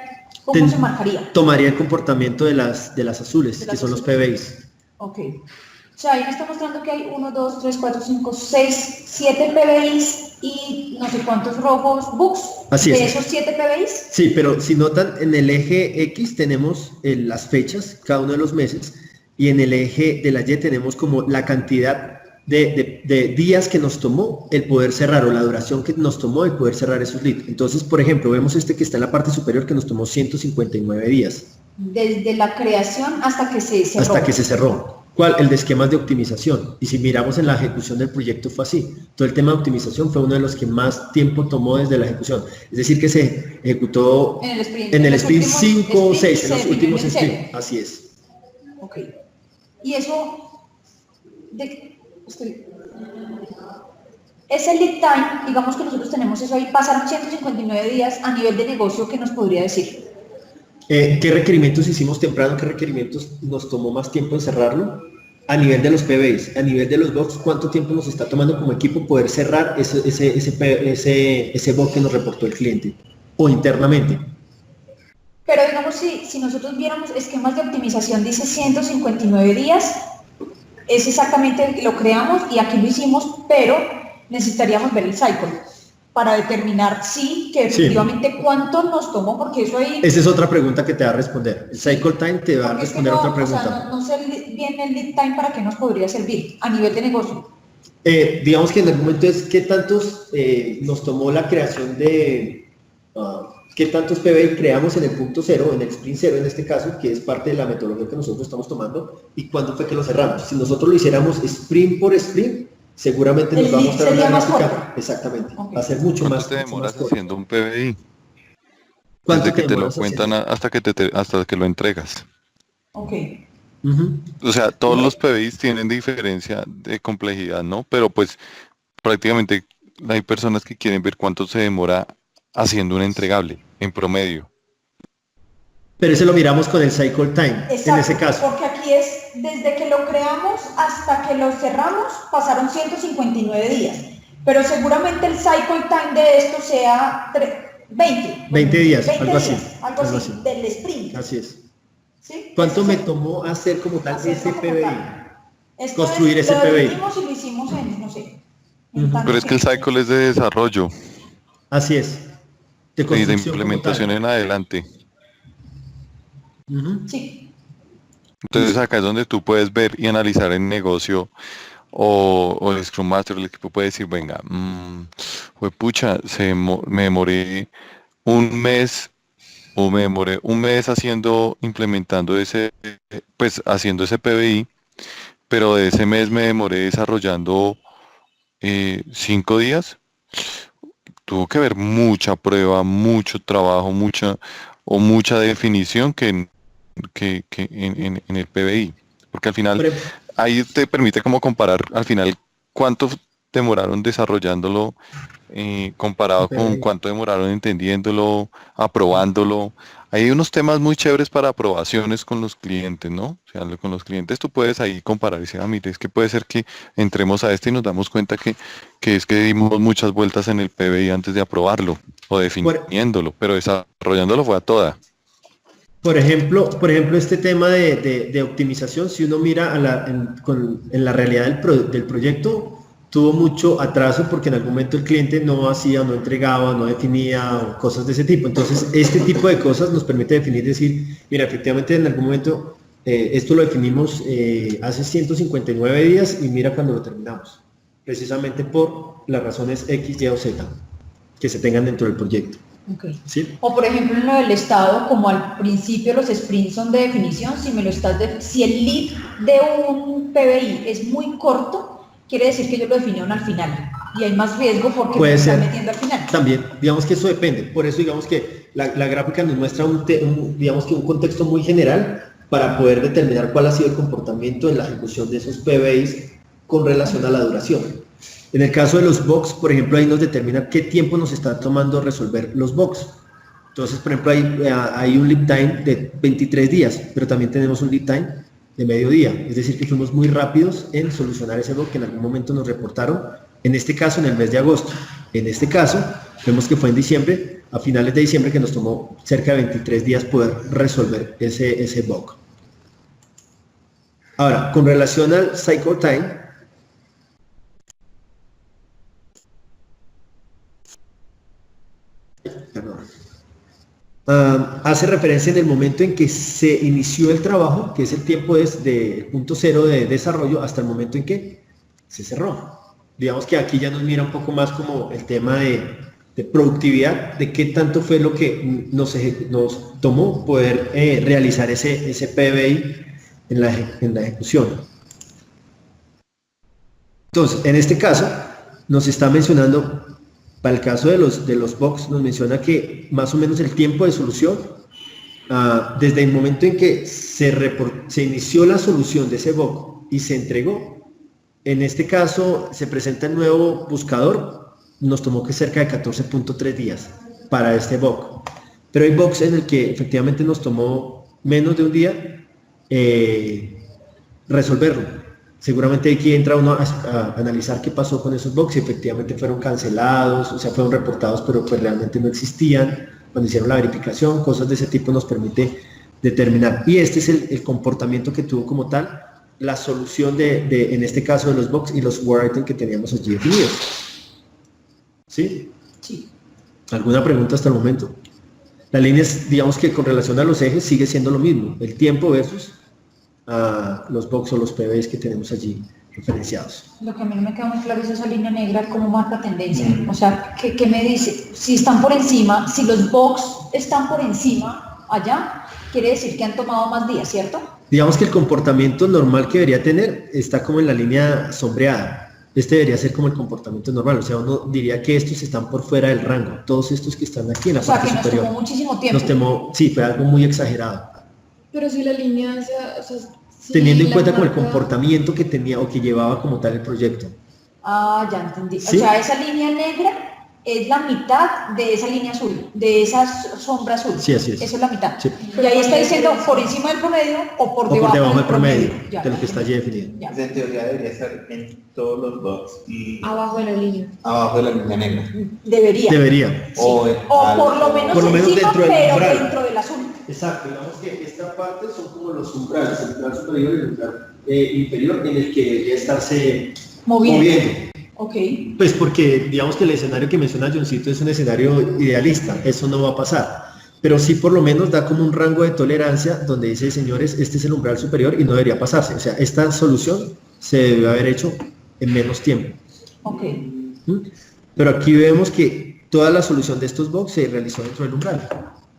¿cómo se marcaría? Tomaría el comportamiento de las azules, que son los PBIs. Ok. O sea, ahí me está mostrando que hay 1, 2, 3, 4, 5, 6, 7 PBIs y no sé cuántos rojos bugs. Así ¿De es. esos 7 PBIs? Sí, pero si notan, en el eje X tenemos las fechas, cada uno de los meses, y en el eje de la Y tenemos como la cantidad de días que nos tomó el poder cerrar, o la duración que nos tomó el poder cerrar esos leads. Entonces, por ejemplo, vemos este que está en la parte superior que nos tomó 159 días. Desde la creación hasta que se cerró. Hasta que se cerró. ¿Cuál? El de esquemas de optimización. Y si miramos en la ejecución del proyecto fue así. Todo el tema de optimización fue uno de los que más tiempo tomó desde la ejecución. Es decir, que se ejecutó en el sprint 5 o 6, en los últimos sprints. Así es. Ok. Y eso, ese lead time, digamos que nosotros tenemos eso ahí, pasaron 159 días a nivel de negocio, ¿qué nos podría decir? ¿Qué requerimientos hicimos temprano? ¿Qué requerimientos nos tomó más tiempo en cerrarlo? A nivel de los PBs, a nivel de los bugs, ¿cuánto tiempo nos está tomando como equipo poder cerrar ese bug que nos reportó el cliente? O internamente. Pero digamos, si nosotros viéramos esquemas de optimización, dice 159 días, es exactamente lo creamos y aquí lo hicimos, pero necesitaríamos ver el cycle para determinar que efectivamente cuánto nos tomó, porque eso ahí... Esa es otra pregunta que te va a responder. El cycle time te va a responder otra pregunta. O sea, no sé bien el lead time para qué nos podría servir a nivel de negocio. Digamos que en el momento es qué tantos nos tomó la creación de... qué tantos PBI creamos en el punto 0, en el sprint 0 en este caso, que es parte de la metodología que nosotros estamos tomando, y cuándo fue que lo cerramos. Si nosotros lo hiciéramos sprint por sprint, seguramente nos va a mostrar una gráfica. Exactamente, okay. Va a ser mucho más. ¿Cuánto te demoras haciendo un PBI? ¿Cuánto Desde que te lo cuentan hasta que lo entregas. Ok. O sea, todos los PBIs tienen diferencia de complejidad, ¿no? Pero pues prácticamente hay personas que quieren ver cuánto se demora haciendo un entregable en promedio. Pero ese lo miramos con el cycle time. Exacto, en ese caso. Porque aquí es desde que lo creamos hasta que lo cerramos, pasaron 159 días. Pero seguramente el cycle time de esto sea 20 días, 20 algo días, así. algo así, del sprint. Así es. ¿Sí? ¿Cuánto me tomó hacer como tal ese PBI? Construir ese PBI. PBI. Lo hicimos y lo hicimos en, no sé. Pero es que el cycle es de desarrollo. Así es. Y de implementación en adelante. Sí. Entonces acá es donde tú puedes ver y analizar el negocio o el Scrum Master, el equipo puede decir, venga, pucha, me demoré un mes o me demoré un mes implementando haciendo ese PBI, pero de ese mes me demoré desarrollando 5 días. Tuvo que haber mucha prueba, mucho trabajo, mucha definición que en el PBI, porque al final ahí te permite como comparar al final cuánto demoraron desarrollándolo comparado con cuánto demoraron entendiéndolo, aprobándolo. Hay unos temas muy chéveres para aprobaciones con los clientes, ¿no? O sea, con los clientes tú puedes ahí comparar y decir, mire, es que puede ser que entremos a y nos damos cuenta que es que dimos muchas vueltas en el PBI antes de aprobarlo o definiéndolo, pero desarrollándolo fue a toda. Por ejemplo, este tema de optimización, si uno mira en la realidad del proyecto, tuvo mucho atraso porque en algún momento el cliente no hacía, no entregaba, no definía o cosas de ese tipo. Entonces, este tipo de cosas nos permite definir, decir, mira, efectivamente en algún momento esto lo definimos hace 159 días y mira cuando lo terminamos, precisamente por las razones X, Y o Z que se tengan dentro del proyecto. Ok. ¿Sí? O por ejemplo en lo del estado, como al principio los sprints son de definición, si el lead de un PBI es muy corto, quiere decir que yo lo definieron al final y hay más riesgo porque Puede me están ser. metiendo al final. También, digamos que eso depende. Por eso digamos que la gráfica nos muestra digamos que un contexto muy general para poder determinar cuál ha sido el comportamiento en la ejecución de esos PBIs con relación a la duración. En el caso de los bugs, por ejemplo, ahí nos determina qué tiempo nos está tomando resolver los bugs. Entonces, por ejemplo, hay un lead time de 23 días, pero también tenemos un lead time de medio día. Es decir, que fuimos muy rápidos en solucionar ese bug que en algún momento nos reportaron, en este caso en el mes de agosto. En este caso, vemos que fue en diciembre, a finales de diciembre, que nos tomó cerca de 23 días poder resolver ese bug. Ahora, con relación al cycle time, hace referencia en el momento en que se inició el trabajo, que es el tiempo desde el punto cero de desarrollo hasta el momento en que se cerró. Digamos que aquí ya nos mira un poco más como el tema de productividad, de qué tanto fue lo que nos tomó poder realizar ese PBI en la ejecución. Entonces, en este caso, nos está mencionando, para el caso de los bugs, nos menciona que más o menos el tiempo de solución, desde el momento en que se inició la solución de ese bug y se entregó, en este caso se presenta el nuevo buscador, nos tomó que cerca de 14.3 días para este bug. Pero hay bugs en el que efectivamente nos tomó menos de un día resolverlo. Seguramente aquí entra uno a analizar qué pasó con esos bugs, si efectivamente fueron cancelados, o sea, fueron reportados, pero pues realmente no existían, cuando hicieron la verificación, cosas de ese tipo nos permite determinar. Y este es el comportamiento que tuvo como tal la solución en este caso de los bugs y los war items que teníamos allí definidos. ¿Sí? Sí. ¿Alguna pregunta hasta el momento? La línea es, digamos que con relación a los ejes sigue siendo lo mismo, el tiempo versus los bugs o los PBs que tenemos allí referenciados. Lo que a mí no me queda muy claro es esa línea negra, cómo marca tendencia. O sea, ¿qué me dice? Si están por encima, si los bugs están por encima allá, quiere decir que han tomado más días, ¿cierto? Digamos que el comportamiento normal que debería tener está como en la línea sombreada. Este debería ser como el comportamiento normal, o sea, uno diría que estos están por fuera del rango, todos estos que están aquí en la parte superior. O sea, que nos tomó muchísimo tiempo. Nos tomó, sí, fue algo muy exagerado. Pero si la línea, o sea si teniendo en cuenta como el comportamiento que tenía o que llevaba como tal el proyecto. Ah, ya entendí. ¿Sí? O sea, esa línea negra es la mitad de esa línea azul, de esa sombra azul. Sí, así es. Eso es la mitad. Sí. Y ahí está diciendo por encima del promedio o por debajo del promedio. Ya, de lo que está allí definido. Ya. En teoría debería estar en todos los bugs y abajo de la línea. abajo de la línea negra. Debería. Sí. O por lo menos encima, pero dentro del azul. Exacto, digamos que esta parte son como los umbrales, el umbral superior y el umbral inferior, en el que debería estarse moviendo. Ok. Pues porque digamos que el escenario que menciona Johncito es un escenario idealista, eso no va a pasar, pero sí por lo menos da como un rango de tolerancia donde dice, señores, este es el umbral superior y no debería pasarse, o sea, esta solución se debe haber hecho en menos tiempo. Ok. Pero aquí vemos que toda la solución de estos bugs se realizó dentro del umbral.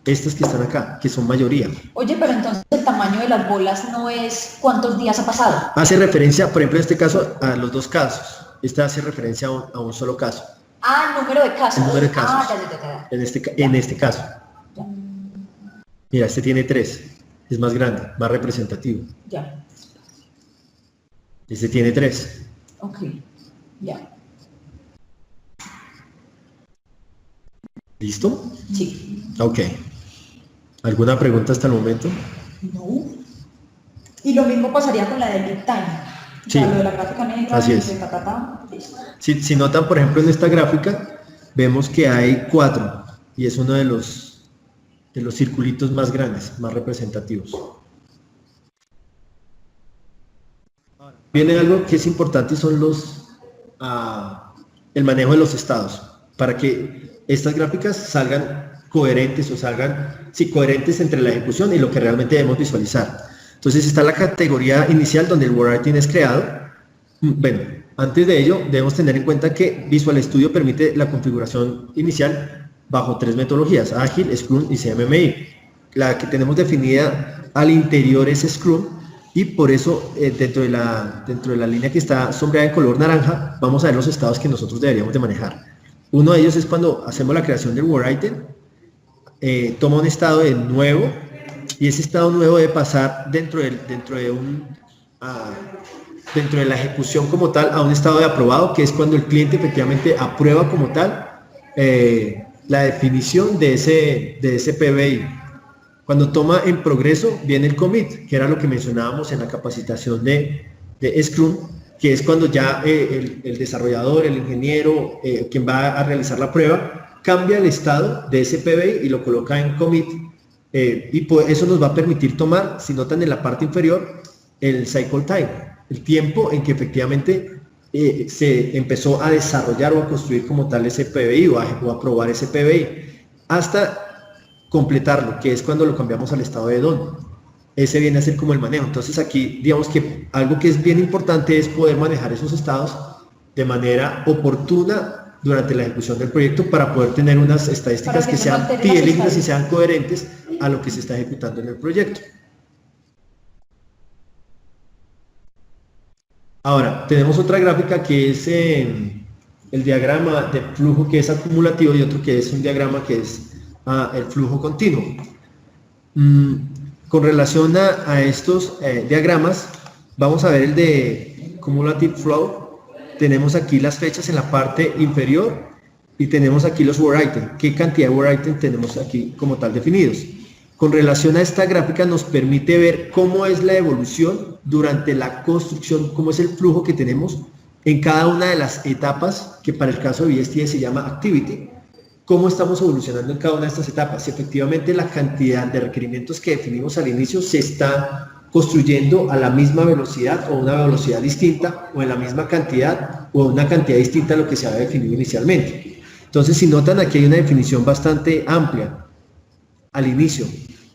Estas que están acá, que son mayoría. Oye, pero entonces el tamaño de las bolas no es cuántos días ha pasado. Hace referencia, por ejemplo, en este caso, a los dos casos. Este hace referencia a un solo caso. Ah, el número de casos. El número de casos. Ya. En este caso. Ya. Mira, este tiene 3. Es más grande, más representativo. Ya. Este tiene 3. Ok. Ya. ¿Listo? Sí. Ok. ¿Alguna pregunta hasta el momento? No. Y lo mismo pasaría con la del lead time. Sí. O sea, lo de la gráfica negra. Así es. Listo. Si notan, por ejemplo, en esta gráfica, vemos que hay 4 y es uno de los circulitos más grandes, más representativos. Viene algo que es importante y son el manejo de los estados, para que estas gráficas salgan coherentes o coherentes entre la ejecución y lo que realmente debemos visualizar. Entonces está la categoría inicial donde el war item es creado. Bueno, antes de ello debemos tener en cuenta que Visual Studio permite la configuración inicial bajo 3 metodologías, Ágil, Scrum y CMMI. La que tenemos definida al interior es Scrum, y por eso dentro de la línea que está sombreada en color naranja, vamos a ver los estados que nosotros deberíamos de manejar. Uno de ellos es cuando hacemos la creación del work item, toma un estado de nuevo, y ese estado nuevo debe pasar dentro de la ejecución como tal a un estado de aprobado, que es cuando el cliente efectivamente aprueba como tal la definición de ese PBI. Cuando toma en progreso viene el commit, que era lo que mencionábamos en la capacitación de Scrum, que es cuando ya el desarrollador, el ingeniero, quien va a realizar la prueba, cambia el estado de ese PBI y lo coloca en commit, y pues eso nos va a permitir tomar, si notan en la parte inferior, el cycle time, el tiempo en que efectivamente se empezó a desarrollar o a construir como tal ese PBI o a aprobar ese PBI, hasta completarlo, que es cuando lo cambiamos al estado de done. Ese viene a ser como el manejo. Entonces aquí, digamos que algo que es bien importante es poder manejar esos estados de manera oportuna durante la ejecución del proyecto, para poder tener unas estadísticas que sean fidedignas y sean coherentes a lo que se está ejecutando en el proyecto. Ahora, tenemos otra gráfica que es el diagrama de flujo, que es acumulativo, y otro que es un diagrama que es el flujo continuo. Con relación a estos diagramas, vamos a ver el de Cumulative Flow. Tenemos aquí las fechas en la parte inferior y tenemos aquí los work items. ¿Qué cantidad de work items tenemos aquí como tal definidos? Con relación a esta gráfica nos permite ver cómo es la evolución durante la construcción, cómo es el flujo que tenemos en cada una de las etapas, que para el caso de VSTS se llama Activity. Cómo estamos evolucionando en cada una de estas etapas. Si efectivamente la cantidad de requerimientos que definimos al inicio se está construyendo a la misma velocidad o una velocidad distinta, o en la misma cantidad o una cantidad distinta a lo que se había definido inicialmente. Entonces, si notan, aquí hay una definición bastante amplia al inicio,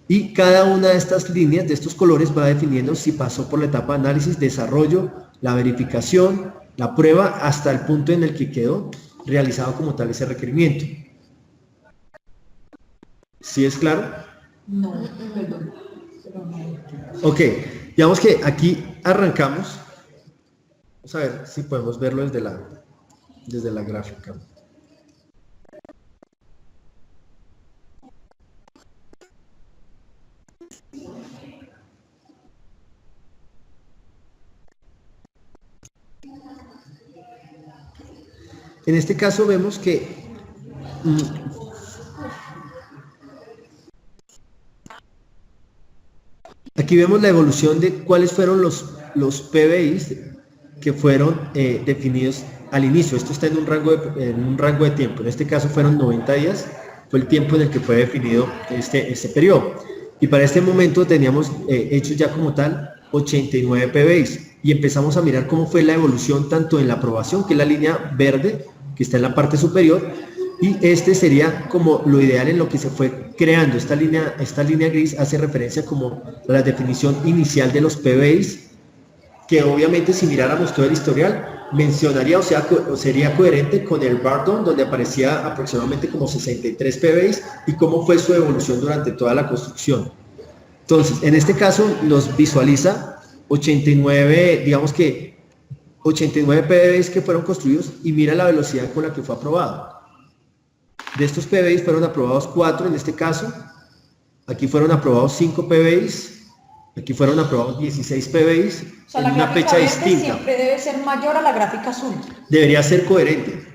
y cada una de estas líneas, de estos colores, va definiendo si pasó por la etapa de análisis, desarrollo, la verificación, la prueba, hasta el punto en el que quedó realizado como tal ese requerimiento. ¿Sí es claro? No, perdón. Ok, digamos que aquí arrancamos. Vamos a ver si podemos verlo desde la gráfica. En este caso vemos que aquí vemos la evolución de cuáles fueron los PBIs que fueron definidos al inicio. Esto está en un rango de tiempo. En este caso fueron 90 días, fue el tiempo en el que fue definido este periodo. Y para este momento teníamos hechos ya como tal 89 PBIs. Y empezamos a mirar cómo fue la evolución tanto en la aprobación, que es la línea verde, que está en la parte superior, y este sería como lo ideal en lo que se fue creando. Esta línea gris hace referencia como a la definición inicial de los PBIs, que obviamente si miráramos todo el historial, mencionaría o sería coherente con el Barton, donde aparecía aproximadamente como 63 PBIs, y cómo fue su evolución durante toda la construcción. Entonces, en este caso nos visualiza 89, digamos que 89 PBIs que fueron construidos, y mira la velocidad con la que fue aprobado. De estos PBIs fueron aprobados 4 en este caso, aquí fueron aprobados 5 PBIs, aquí fueron aprobados 16 PBIs, o sea, en una fecha distinta. Siempre debe ser mayor a la gráfica azul. Debería ser coherente.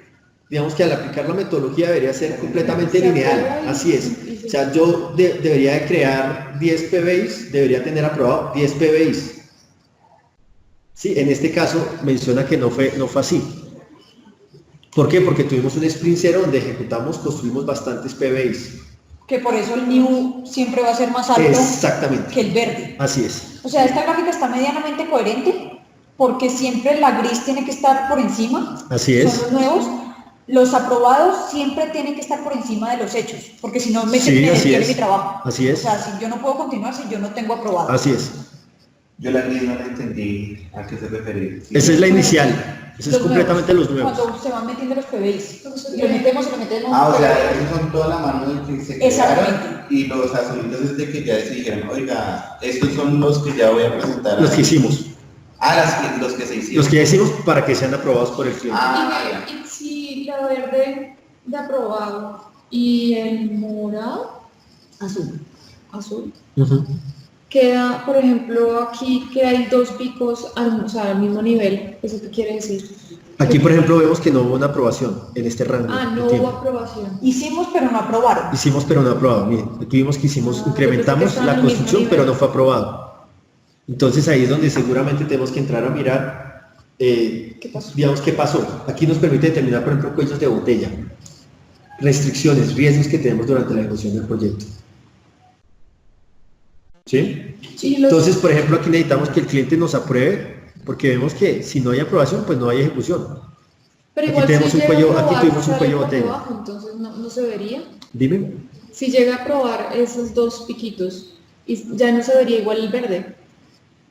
Digamos que al aplicar la metodología debería ser completamente lineal, así es. O sea, yo debería de crear 10 PBIs, debería tener aprobado 10 PBIs. Sí, en este caso menciona que no fue así. ¿Por qué? Porque tuvimos un sprint cero donde construimos bastantes PBIs. Que por eso el new siempre va a ser más alto. Exactamente. Que el verde. Así es. O sea, esta gráfica está medianamente coherente, porque siempre la gris tiene que estar por encima. Así es. Son los nuevos. Los aprobados siempre tienen que estar por encima de los hechos, porque si no me detiene mi trabajo. Así es. O sea, si yo no puedo continuar si yo no tengo aprobado. Así es. Yo la gris no la entendí a qué se refería. Esa es la inicial. Eso es completamente los nuevos. Cuando se van metiendo los PBIs, lo metemos. Ah, o sea, esos son toda la mano de que se Exactamente. crearon y los azulitos es de que ya se dijeron, oiga, estos son los que ya voy a presentar. Los que hicimos. Los que se hicieron. Los que ya hicimos para que sean aprobados por el cliente. Y si la verde de aprobado y el morado, azul, Ujú. queda, por ejemplo, aquí que hay dos picos al mismo nivel, ¿eso qué quiere decir? Aquí, por ejemplo, vemos que no hubo una aprobación en este rango Ah, de no tiempo. hubo aprobación. Hicimos pero no aprobaron. Hicimos pero no aprobado. Miren, aquí vimos que hicimos, Ah, incrementamos yo pensé que la estaban al mismo construcción, nivel. pero no fue aprobado. Entonces ahí es donde seguramente tenemos que entrar a mirar, ¿Qué pasó? digamos, qué pasó. Aquí nos permite determinar, por ejemplo, cuellos de botella, restricciones, riesgos que tenemos durante la ejecución del proyecto. ¿Sí? Sí, los- Entonces, por ejemplo, aquí necesitamos que el cliente nos apruebe, porque vemos que si no hay aprobación, pues no hay ejecución. pero aquí igual tenemos si un llega a cuello- aquí aprobar, tuvimos un sale cuello por botella. debajo, entonces no se vería. Dime. Si llega a aprobar esos dos piquitos, y ya no se vería igual el verde,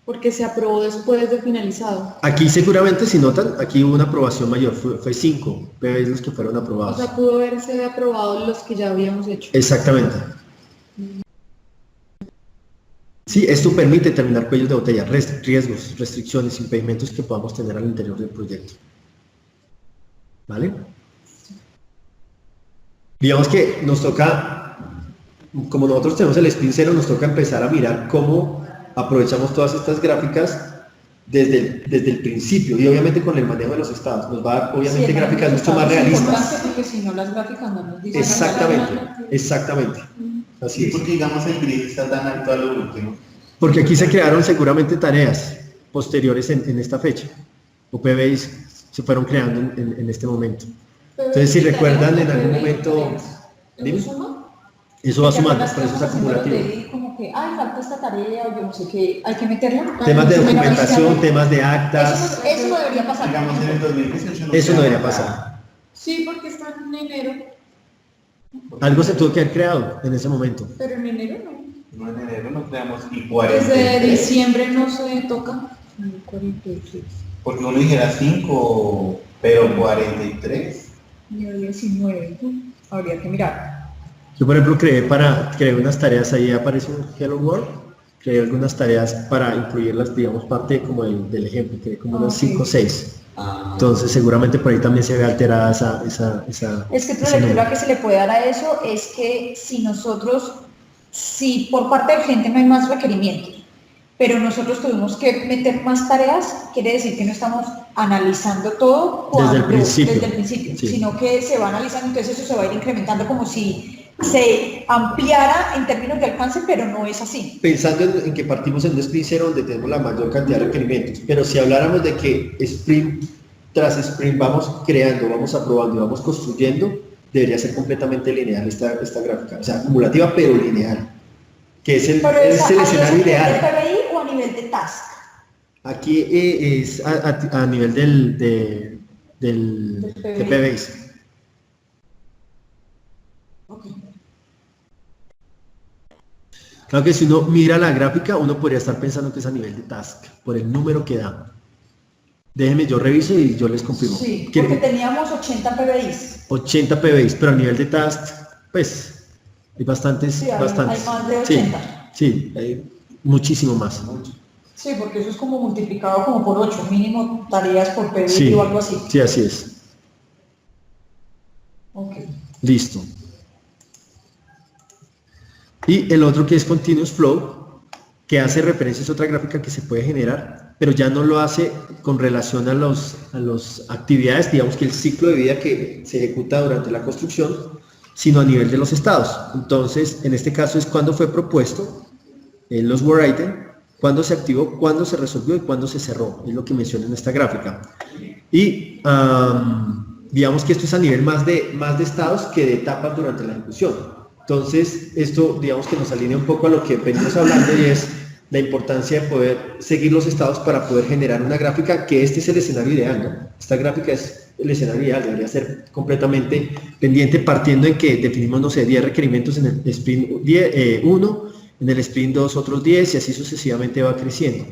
porque se aprobó después de finalizado. Aquí seguramente, si notan, aquí hubo una aprobación mayor, fue 5 PBs los que fueron O aprobados. sea, pudo haberse aprobado los que ya habíamos hecho. Exactamente. Sí, esto permite determinar cuellos de botella, riesgos, restricciones, impedimentos que podamos tener al interior del proyecto. ¿Vale? Digamos que nos toca, como nosotros tenemos el sprint 0, nos toca empezar a mirar cómo aprovechamos todas estas gráficas desde el principio y obviamente con el manejo de los estados. Nos va a dar obviamente Sí, el gráficas manejo mucho más es realistas. importante porque si no las gráficas no nos dicen Exactamente. Así Sí, es. porque digamos el gris está tan alto a lo último. Porque aquí se crearon seguramente tareas posteriores en esta fecha, o PBIs se fueron creando en este momento. Entonces, si recuerdan en algún momento, dime, ¿Eso suma? eso va sumando, por eso es acumulativo. Como que, ay, falta esta tarea o yo no sé qué, hay que meterla. Temas de Eso me lo documentación, avisan. temas de actas, Eso no debería pasar. Digamos en el 2018 eso no debería quedamos pasar. Sí, porque está en enero, Algo se tuvo que haber creado en ese momento. pero en enero no. No, en enero no creamos y 43. Desde diciembre no se toca. 43. Porque uno dijera 5, pero 43. Nivel 19, habría que mirar. Yo, por ejemplo, creé unas tareas, ahí aparece un Hello World, creé algunas tareas para incluirlas, digamos, parte como del ejemplo, creé como unas 5 o 6. Entonces, seguramente por ahí también se ve alterada esa Es que otra ese lectura número. que se le puede dar a eso es que si por parte del cliente no hay más requerimientos, pero nosotros tuvimos que meter más tareas, quiere decir que no estamos analizando todo Desde el principio. Sí. sino que se va analizando, entonces eso se va a ir incrementando como si se ampliara en términos de alcance, pero no es así. Pensando en que partimos en un sprint 0 donde tenemos la mayor cantidad de requerimientos, pero si habláramos de que sprint tras sprint vamos creando, vamos aprobando y vamos construyendo, debería ser completamente lineal esta gráfica, o sea, acumulativa pero lineal, que es el escenario ideal. ¿A nivel de PBI o a nivel de task? Aquí es a nivel de PBIs. Claro que si uno mira la gráfica, uno podría estar pensando que es a nivel de task, por el número que da. Déjenme, yo reviso y yo les confirmo. Sí, Que porque teníamos 80 PBIs. 80 PBIs, pero a nivel de task, pues, hay bastantes, Sí, hay bastantes. más de Sí, 80. sí, hay muchísimo más. Sí, porque eso es como multiplicado como por 8, mínimo tareas por PBI Sí, o algo así. sí, así es. Ok. Listo. Y el otro que es Continuous Flow, que hace referencia, es otra gráfica que se puede generar, pero ya no lo hace con relación a las actividades, digamos que el ciclo de vida que se ejecuta durante la construcción, sino a nivel de los estados. Entonces, en este caso es cuando fue propuesto, en los Word Item, cuándo se activó, cuándo se resolvió y cuándo se cerró, es lo que menciona en esta gráfica. Y digamos que esto es a nivel más de estados que de etapas durante la ejecución. Entonces, esto digamos que nos alinea un poco a lo que venimos hablando y es la importancia de poder seguir los estados para poder generar una gráfica, que este es el escenario ideal, ¿no? Esta gráfica es el escenario ideal, debería ser completamente pendiente, partiendo en que definimos, no sé, 10 requerimientos en el sprint 1, en el sprint 2 otros 10 y así sucesivamente va creciendo.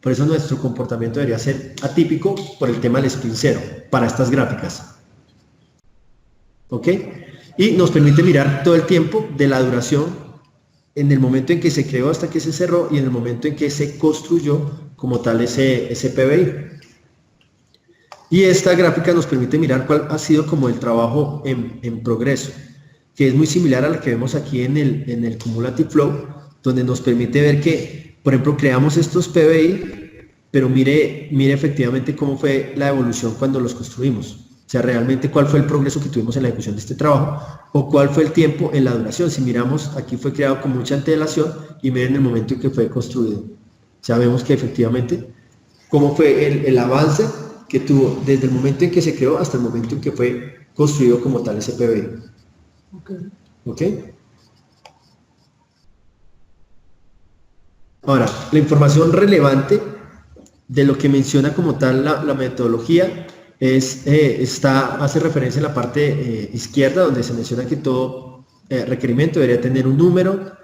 Por eso nuestro comportamiento debería ser atípico por el tema del sprint 0 para estas gráficas. ¿Ok? Y nos permite mirar todo el tiempo de la duración en el momento en que se creó hasta que se cerró y en el momento en que se construyó como tal ese PBI. Y esta gráfica nos permite mirar cuál ha sido como el trabajo en progreso, que es muy similar a la que vemos aquí en el Cumulative Flow, donde nos permite ver que, por ejemplo, creamos estos PBI, pero mire efectivamente cómo fue la evolución cuando los construimos. O sea, realmente cuál fue el progreso que tuvimos en la ejecución de este trabajo, o cuál fue el tiempo en la duración. Si miramos, aquí fue creado con mucha antelación, y miren el momento en que fue construido. Sabemos que efectivamente, cómo fue el avance que tuvo desde el momento en que se creó hasta el momento en que fue construido como tal ese PBI. ¿Ok? Ahora, la información relevante de lo que menciona como tal la metodología hace referencia en la parte izquierda, donde se menciona que todo requerimiento debería tener un número,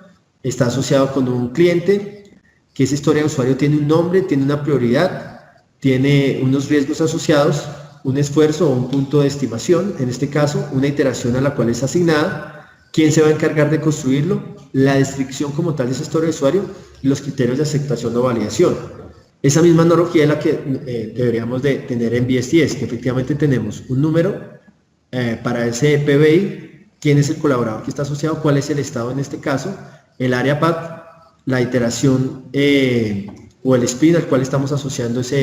está asociado con un cliente, que esa historia de usuario tiene un nombre, tiene una prioridad, tiene unos riesgos asociados, un esfuerzo o un punto de estimación, en este caso una iteración a la cual es asignada, quién se va a encargar de construirlo, la descripción como tal de esa historia de usuario y los criterios de aceptación o validación. Esa misma analogía es la que deberíamos de tener en VSTS, que efectivamente tenemos un número para ese PBI, quién es el colaborador que está asociado, cuál es el estado en este caso, el área path, la iteración o el sprint al cual estamos asociando esa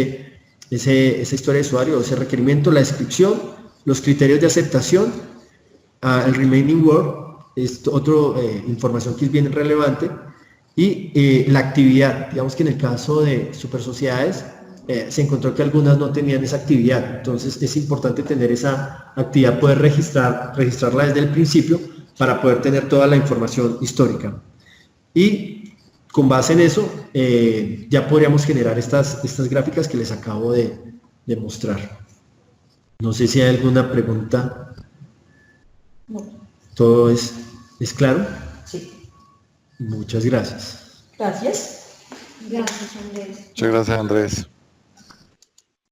historia de usuario o ese requerimiento, la descripción, los criterios de aceptación, el remaining work, es otra información que es bien relevante, y la actividad. Digamos que en el caso de super sociedades se encontró que algunas no tenían esa actividad, entonces es importante tener esa actividad, poder registrarla desde el principio para poder tener toda la información histórica. Y con base en eso, ya podríamos generar estas gráficas que les acabo de mostrar. No sé si hay alguna pregunta. No. ¿Todo es claro? Sí. Muchas gracias. Gracias. Gracias, Andrés. Muchas gracias, Andrés.